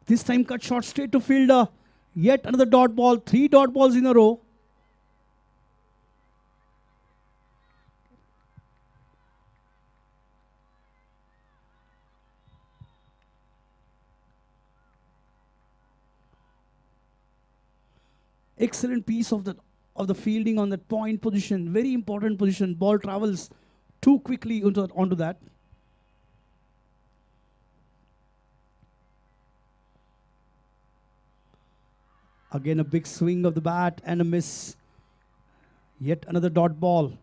This time cut shot straight to fielder. Yet another dot ball. 3 dot balls in a row. Excellent piece of the fielding on that point position. Very important position. Ball travels too quickly onto that. Again a big swing of the bat and a miss. Yet another dot ball.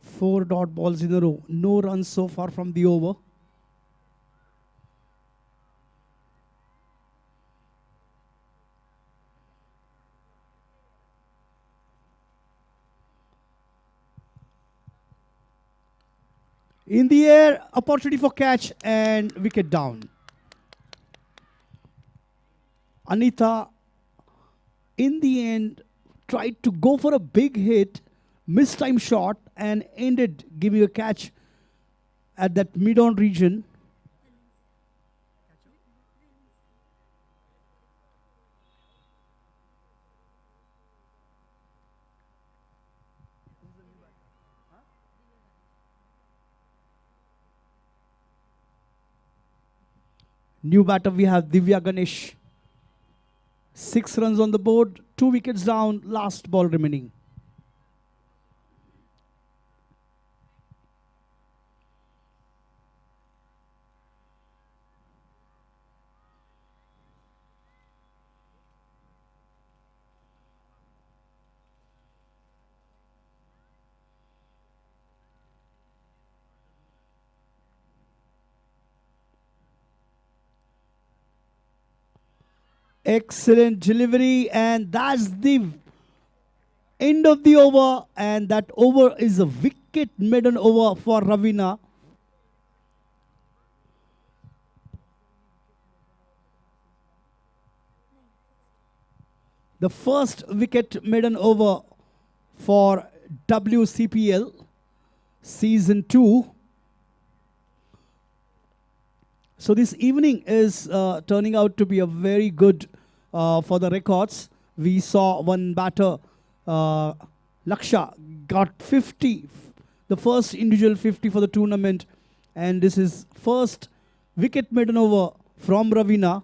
Four dot balls in a row. No runs so far from the over. In the air, opportunity for catch and wicket down. Anita, in the end, tried to go for a big hit, missed time shot, and ended giving a catch at that mid-on region. New batter, we have Divya Ganesh. 6 runs on the board, 2 wickets down, last ball remaining. Excellent delivery, and that's the end of the over, and that over is a wicket maiden over for Ravina. The first wicket maiden over for WCPL Season 2. So this evening is turning out to be a very good for the records. We saw one batter, Laksha, got 50, the first individual 50 for the tournament. And this is first wicket maiden over from Ravina.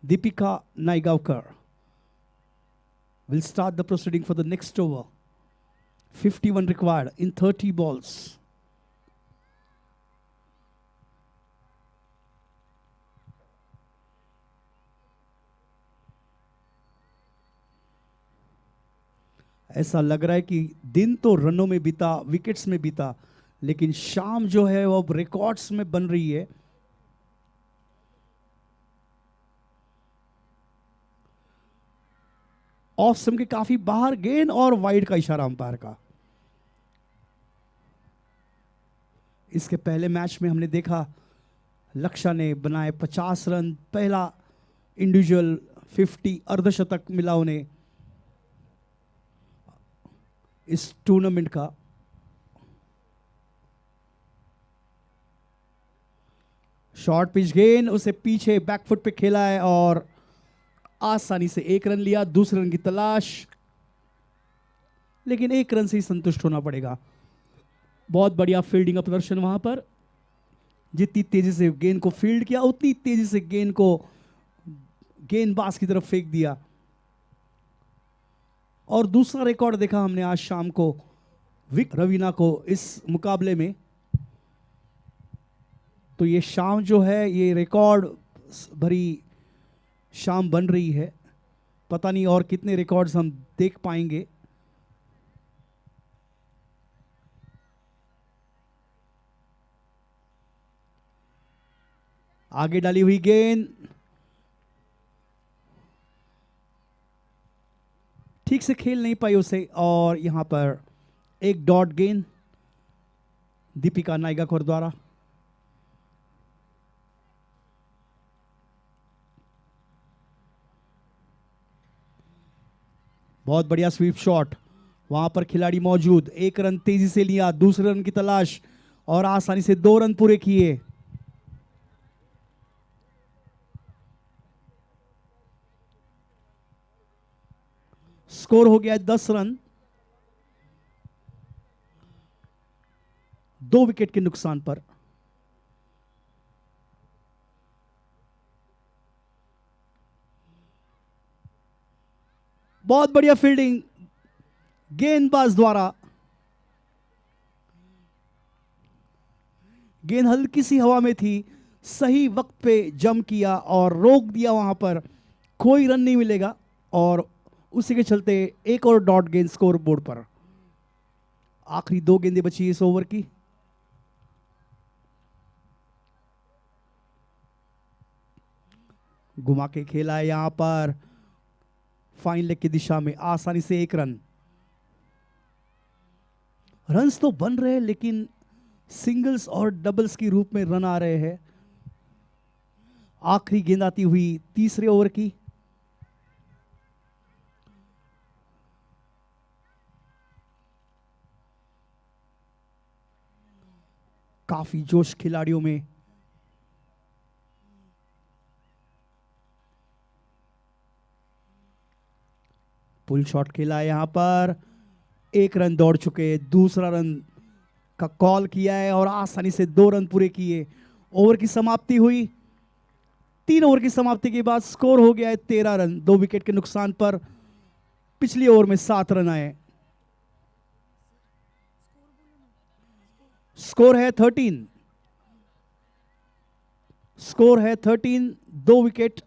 Deepika Naigaukar will start the proceeding for the next over. 51 required in 30 balls. ऐसा लग रहा है कि दिन तो रनों में बीता, विकेट्स में बीता, लेकिन शाम जो है वो अब रिकॉर्ड्स में बन रही है. ऑफ स्टंप के काफी बाहर गेंद और वाइड का इशारा अंपायर का. इसके पहले मैच में हमने देखा लक्ष्य ने बनाए 50 रन, पहला इंडिविजुअल 50 अर्धशतक मिला उन्हें इस टूर्नामेंट का. शॉर्ट पिच गेंद, उसे पीछे बैकफुट पे खेला है और आसानी से 1 रन लिया. दूसरे रन की तलाश. लेकिन 1 रन से ही संतुष्ट होना पड़ेगा। बहुत बढ़िया फील्डिंग का प्रदर्शन वहां पर। जितनी तेजी से गेंद को फील्ड किया उतनी तेजी से गेंद को गेंदबाज की तरफ फेंक दिया। और दूसरा रिकॉर्ड देखा हमने आज शाम को विक रवीना को इस मुकाबले में। तो ये शाम जो है ये रिकॉर्ड भरी शाम बन रही है। पता नहीं और कितने रिकॉर्ड्स हम देख पाएंगे। आगे डाली हुई गेंद ठीक से खेल नहीं पाई उसे, और यहां पर एक डॉट गेंद दीपिका नाइगाकर द्वारा। बहुत बढ़िया स्वीप शॉट, वहां पर खिलाड़ी मौजूद। 1 रन तेजी से लिया, दूसरे रन की तलाश और आसानी से 2 रन पूरे किए। स्कोर हो गया 10 रन, 2 विकेट के नुकसान पर। बहुत बढ़िया फील्डिंग गेंदबाज द्वारा। गेंद हल्की सी हवा में थी, सही वक्त पे जम किया और रोक दिया। वहां पर कोई रन नहीं मिलेगा और उसी के चलते एक और डॉट गेंद स्कोर बोर्ड पर। आखिरी 2 गेंदें बची इस ओवर की। घुमा के खेला है यहां पर फाइन लेग की दिशा में, आसानी से 1 रन। रन्स तो बन रहे हैं लेकिन सिंगल्स और डबल्स की रूप में रन आ रहे हैं। आखिरी गेंद आती हुई तीसरे ओवर की। काफी जोश खिलाड़ियों में। पुल शॉट खेला है यहां पर, 1 रन दौड़ चुके, दूसरा रन का कॉल किया है और आसानी से 2 रन पूरे किए। ओवर की समाप्ति हुई। 3 ओवर की समाप्ति के बाद स्कोर हो गया है 13 रन, 2 विकेट के नुकसान पर। पिछली ओवर में 7 रन आए। स्कोर है 13। स्कोर है 13, 2 wicket,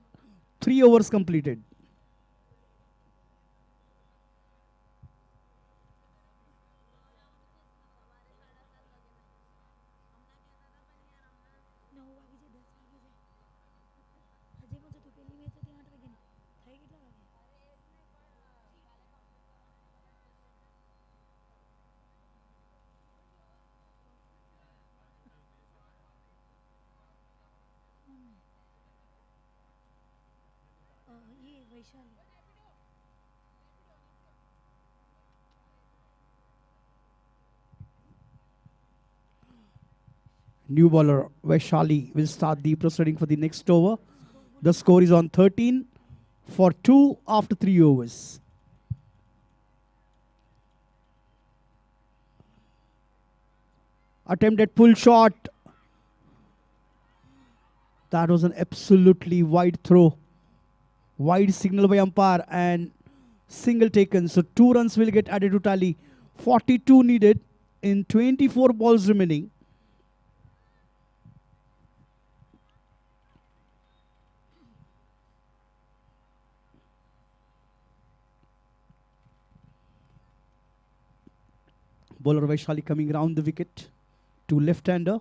3 overs completed. New bowler Vaishali will start the proceeding for the next over. The score is on 13 for 2 after 3 overs. Attempted pull shot. That was an absolutely wide throw. Wide signal by umpire and single taken. So 2 runs will get added to tally. 42 needed in 24 balls remaining. Bowler Vaishali coming round the wicket to left-hander.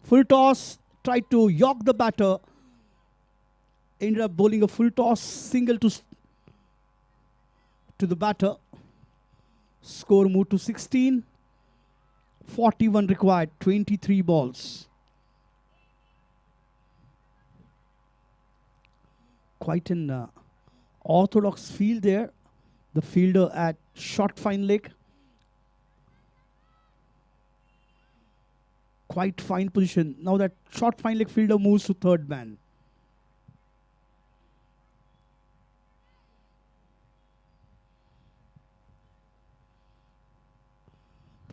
Full toss, tried to york the batter. Ended up bowling a full toss, single to the batter. Score moved to 16. 41 required, 23 balls. Quite an orthodox field there. The fielder at short fine leg. Quite fine position. Now that short fine leg fielder moves to third man.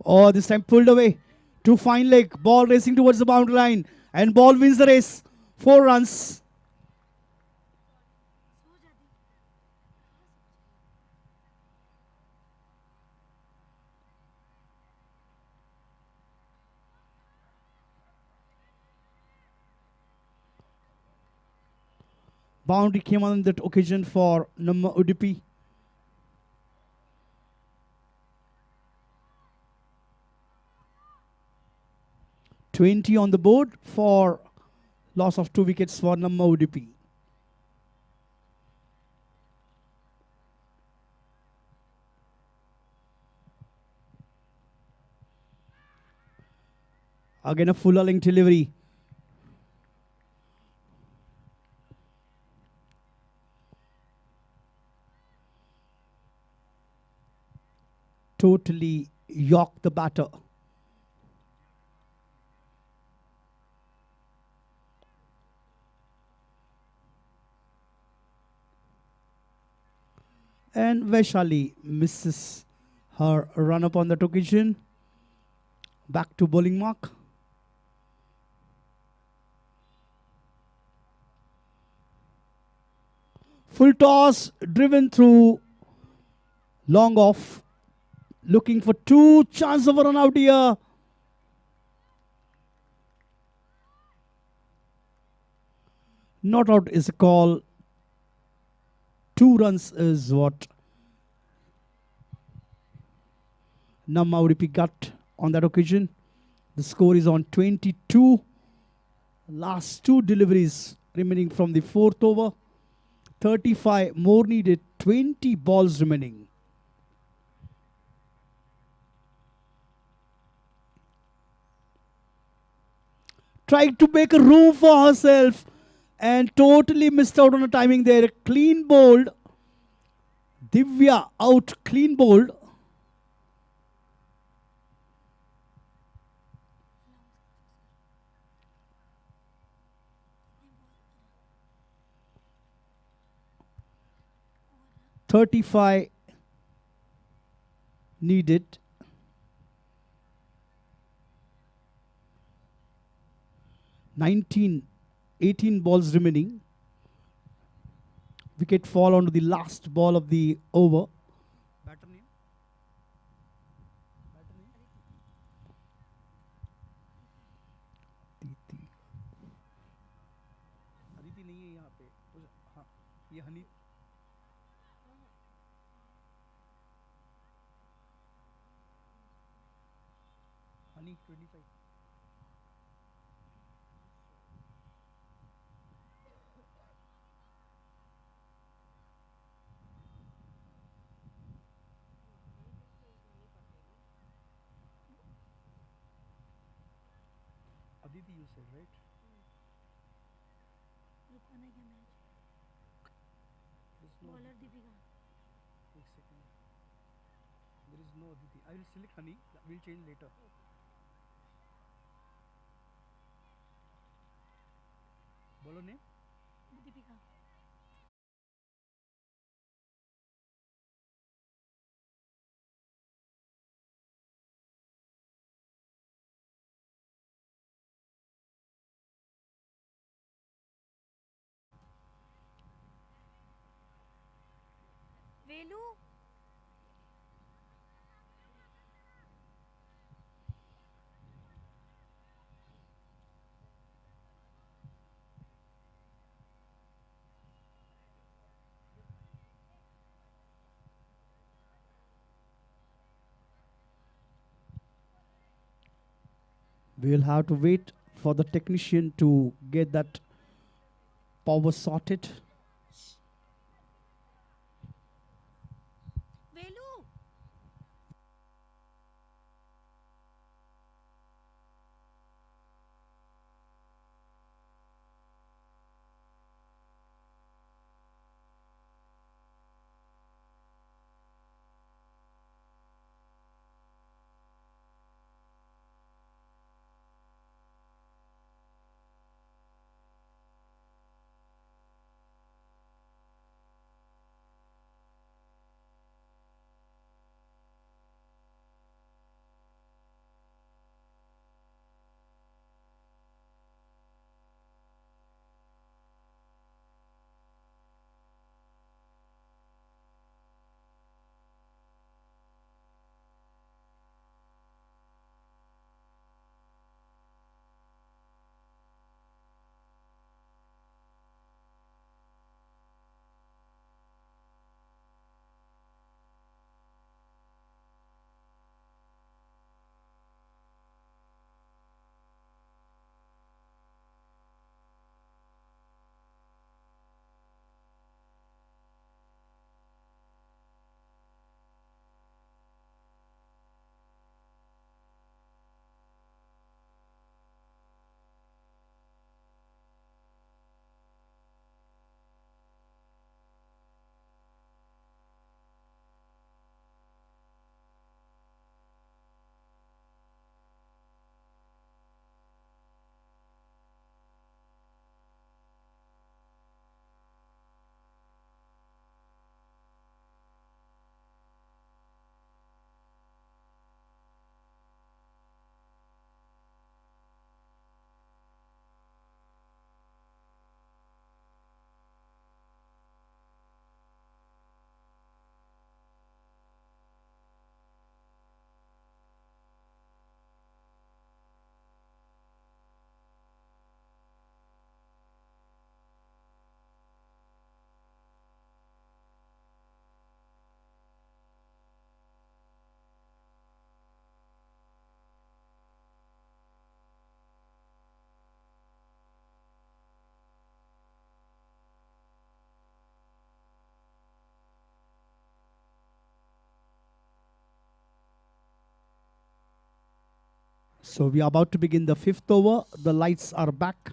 Oh, this time pulled away. Too fine leg. Ball racing towards the boundary line. And ball wins the race. 4 runs. Boundary came on that occasion for Namma Udupi. $20 on the board for loss of 2 wickets for Namma Udupi. Again a full length delivery. Totally yorked the batter. And Vaishali misses her run up on that occasion. Back to bowling mark. Full toss, driven through, long off. Looking for 2, chance of a run out here. Not out is a call. 2 runs is what Namma Udupi got on that occasion. The score is on 22. Last 2 deliveries remaining from the 4th over. 35 more needed. 20 balls remaining. Tried to make a room for herself and totally missed out on a timing there. Clean bowled. Divya out, clean bowled. $35 needed. 18 balls remaining. Wicket fall onto the last ball of the over. Batter name? Batter name? Aditi. Aditi नहीं है यहाँ पे. हाँ, ये Honey. Honey 25. Aditi, you said, right? Bowler Deepika. One second. There is no Aditi. I will select Honey. We'll change later. Bolo name? Deepika. Velu. We'll have to wait for the technician to get that power sorted. Velu. So we are about to begin the 5th over. The lights are back.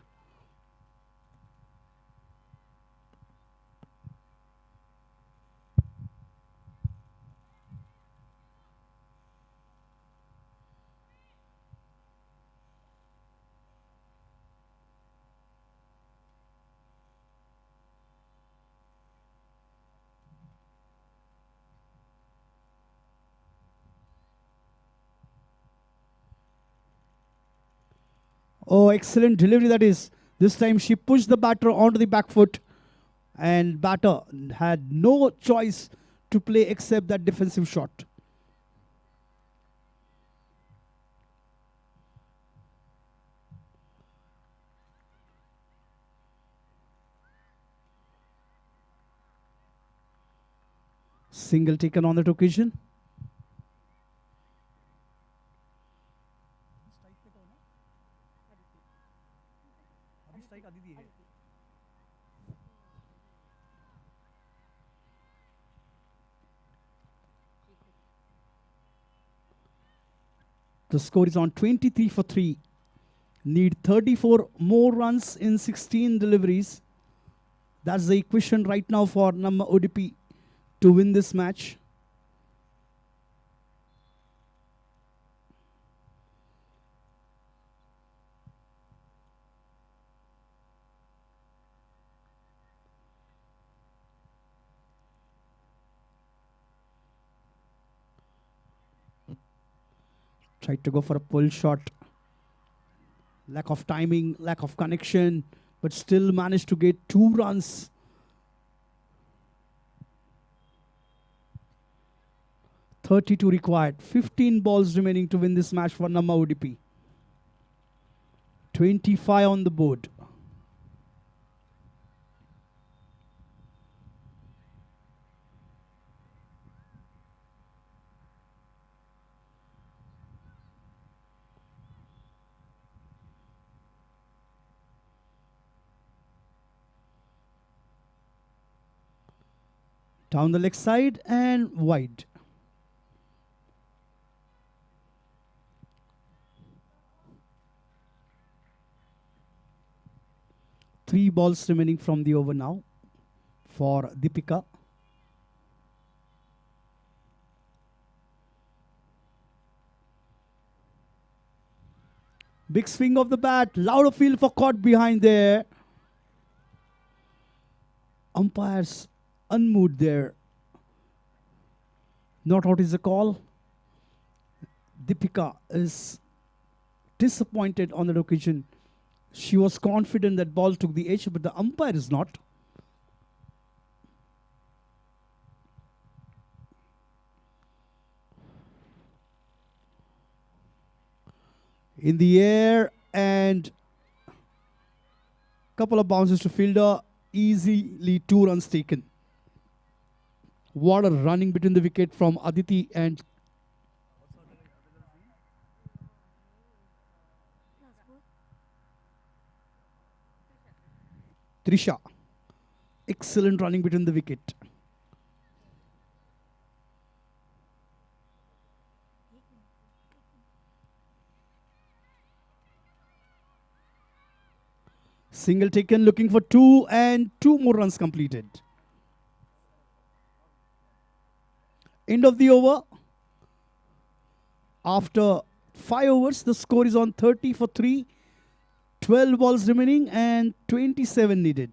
Oh, excellent delivery that is. This time she pushed the batter onto the back foot, and batter had no choice to play except that defensive shot. Single taken on that occasion. The score is on 23 for 3. Need 34 more runs in 16 deliveries. That's the equation right now for Namma Udupi to win this match. Tried to go for a pull shot. Lack of timing, lack of connection, but still managed to get 2 runs. .32 required. 15 balls remaining to win this match for Namma Udupi. 25 on the board. Down the leg side and wide. Three balls remaining from the over now for Deepika. Big swing of the bat. Loud appeal for caught behind there. Umpires unmoved there. Not out is the call. Deepika is disappointed on that occasion. She was confident that ball took the edge, but the umpire is not. In the air and couple of bounces to fielder. Easily 2 runs taken. What a running between the wicket from Aditi and Trisha. Excellent running between the wicket. Single taken, looking for 2 and 2 more runs completed. End of the over. After 5 overs, the score is on 30 for 3. 12 balls remaining and 27 needed.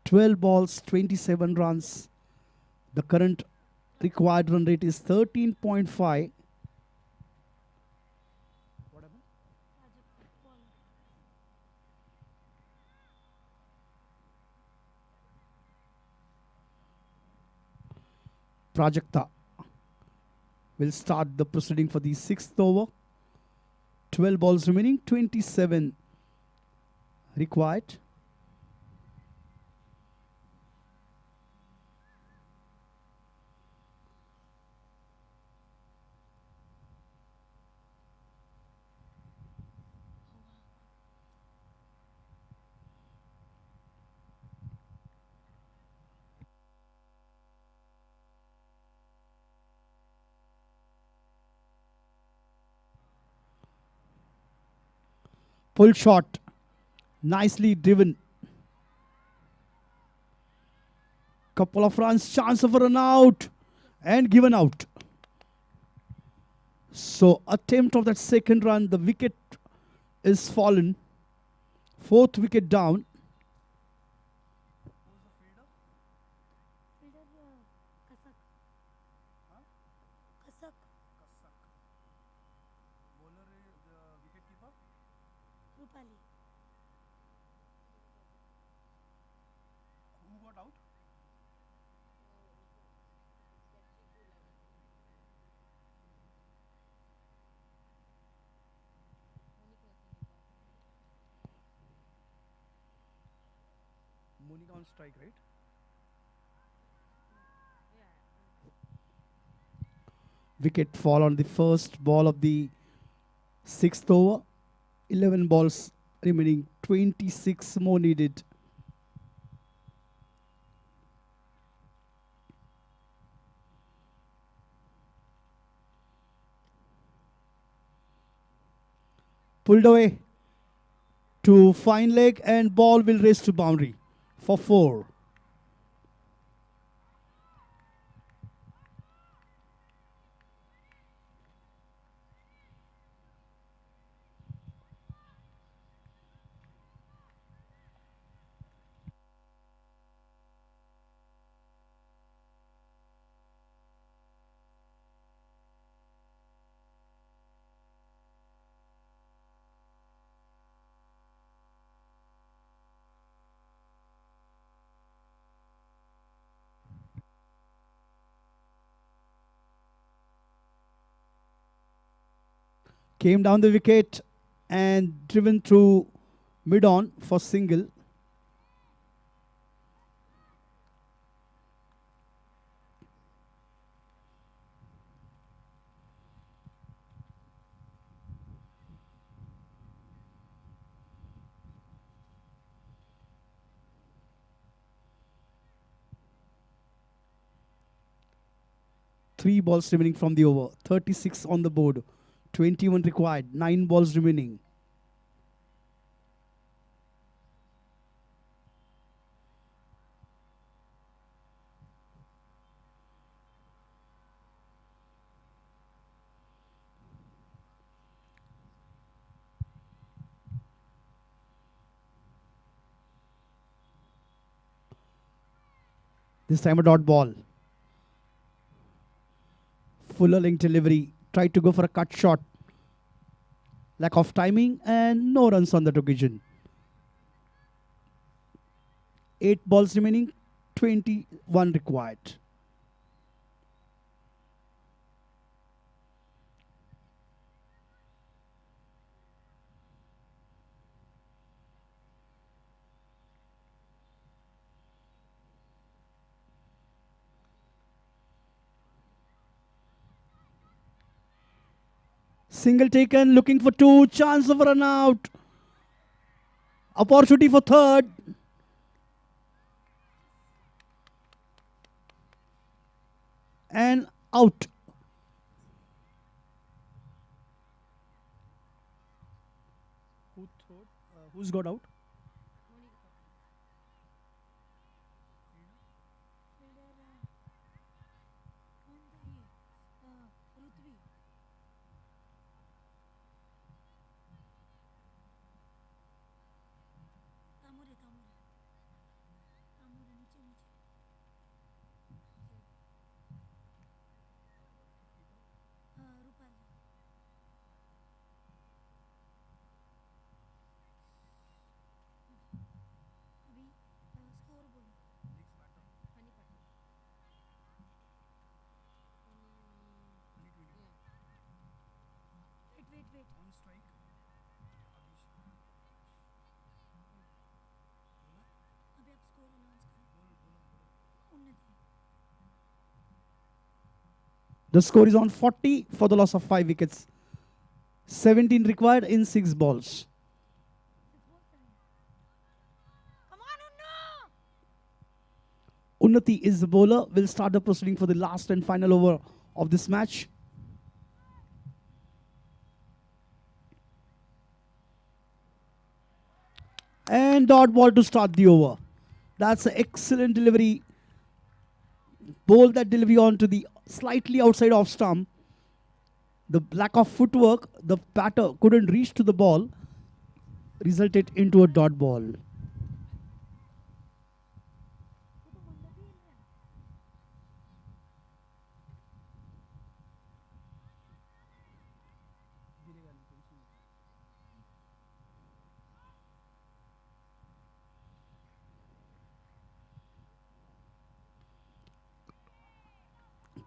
.12 balls, 27 runs. The current required run rate is 13.5. Prajakta will start the proceeding for the 6th over. 12 balls remaining, 27 required. Pull shot. Nicely driven. Couple of runs. Chance of a run out. And given out. So attempt of that second run. The wicket is fallen. Fourth wicket down. Monica on strike, right? Wicket fall on the first ball of the sixth over. 11 balls remaining. 26 more needed. Pulled away to fine leg and ball will race to boundary for 4. Came down the wicket and driven through mid-on for single. Three balls remaining from the over. 36 on the board. 21 required. 9 balls remaining. This time a dot ball. Fuller length delivery. Tried to go for a cut shot. Lack of timing and no runs on that occasion. 8 balls remaining. 21 required. Single taken, looking for 2, chance of a run out. Opportunity for third. And out. Who's got out? The score is on 40 for the loss of 5 wickets. 17 required in 6 balls. Unnati is the bowler. Will start the proceeding for the last and final over of this match. And dot ball to start the over. That's an excellent delivery. Bowled that delivery onto the slightly outside off stump. The lack of footwork, the batter couldn't reach to the ball, resulted into a dot ball.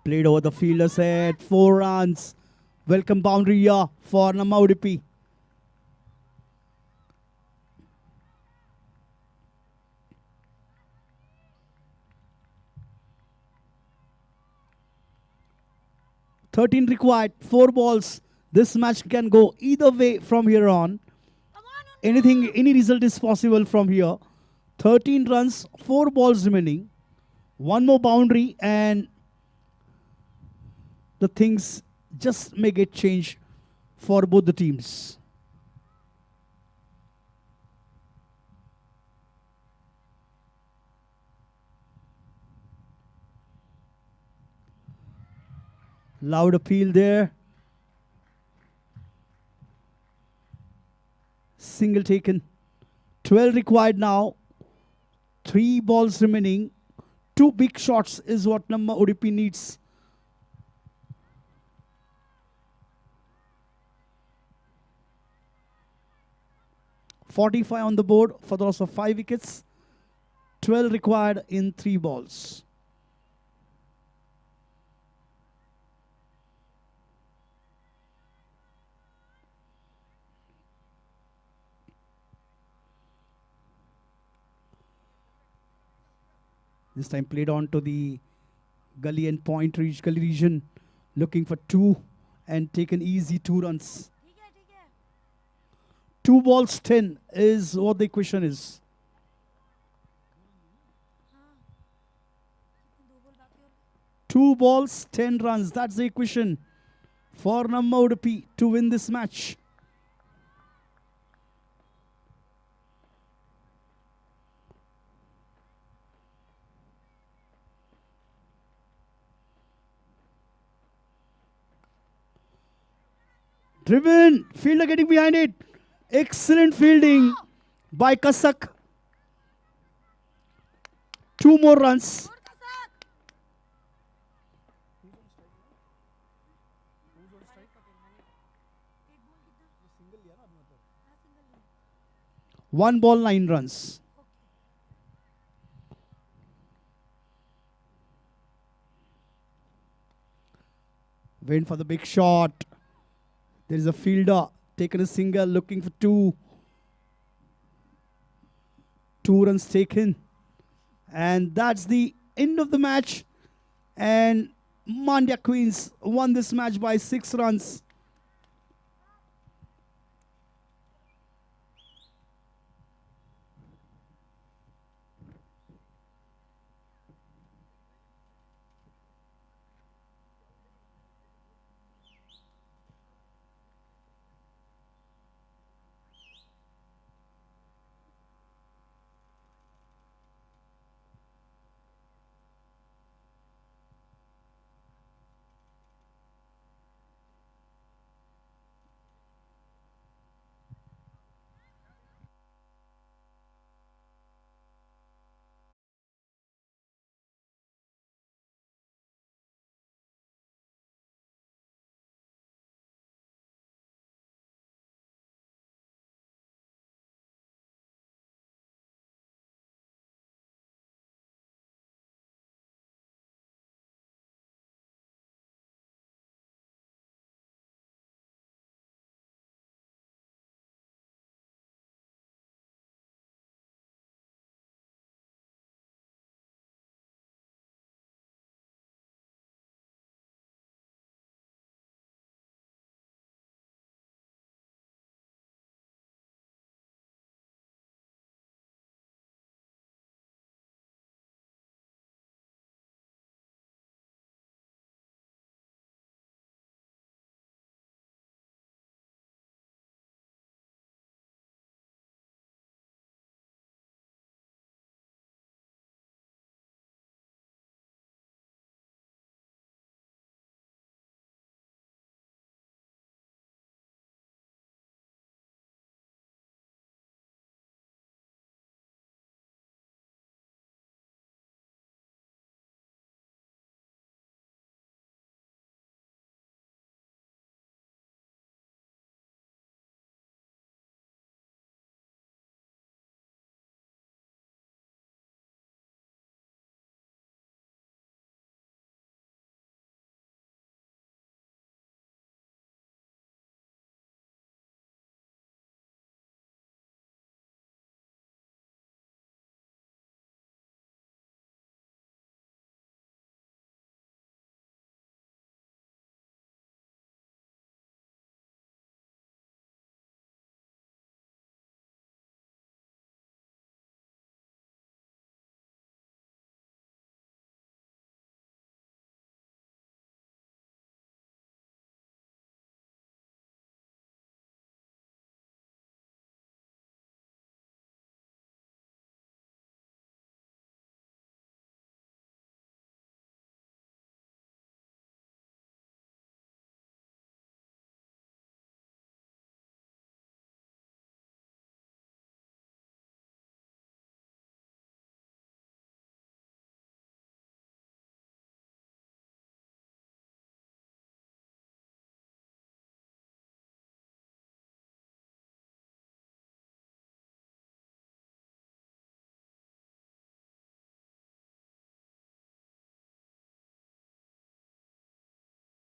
Played over the fielder's head, 4 runs. Welcome boundary here for Namma Udupi. (13 required, 4 balls. This match can go either way from here on. Any result is possible from here. 13 runs, 4 balls remaining. 1 more boundary and the things just may get changed for both the teams. Loud appeal there. Single taken. 12 required now. 3 balls remaining. 2 big shots is what Namma Udupi needs. (45 on the board for the loss of 5 wickets. 12 required in 3 balls. This time played on to the gully and point gully region, looking for 2 and taken easy 2 runs. 2 balls 10 is what the equation is. Two balls 10 runs. That's the equation for Namma Udupi to win this match. Driven, fielder getting behind it. Excellent fielding by Kasak. 2 more runs. One ball, 9 runs. Went for the big shot. There is a fielder, taken a single, looking for 2. 2 runs taken. And that's the end of the match. And Mandya Queens won this match by 6 runs.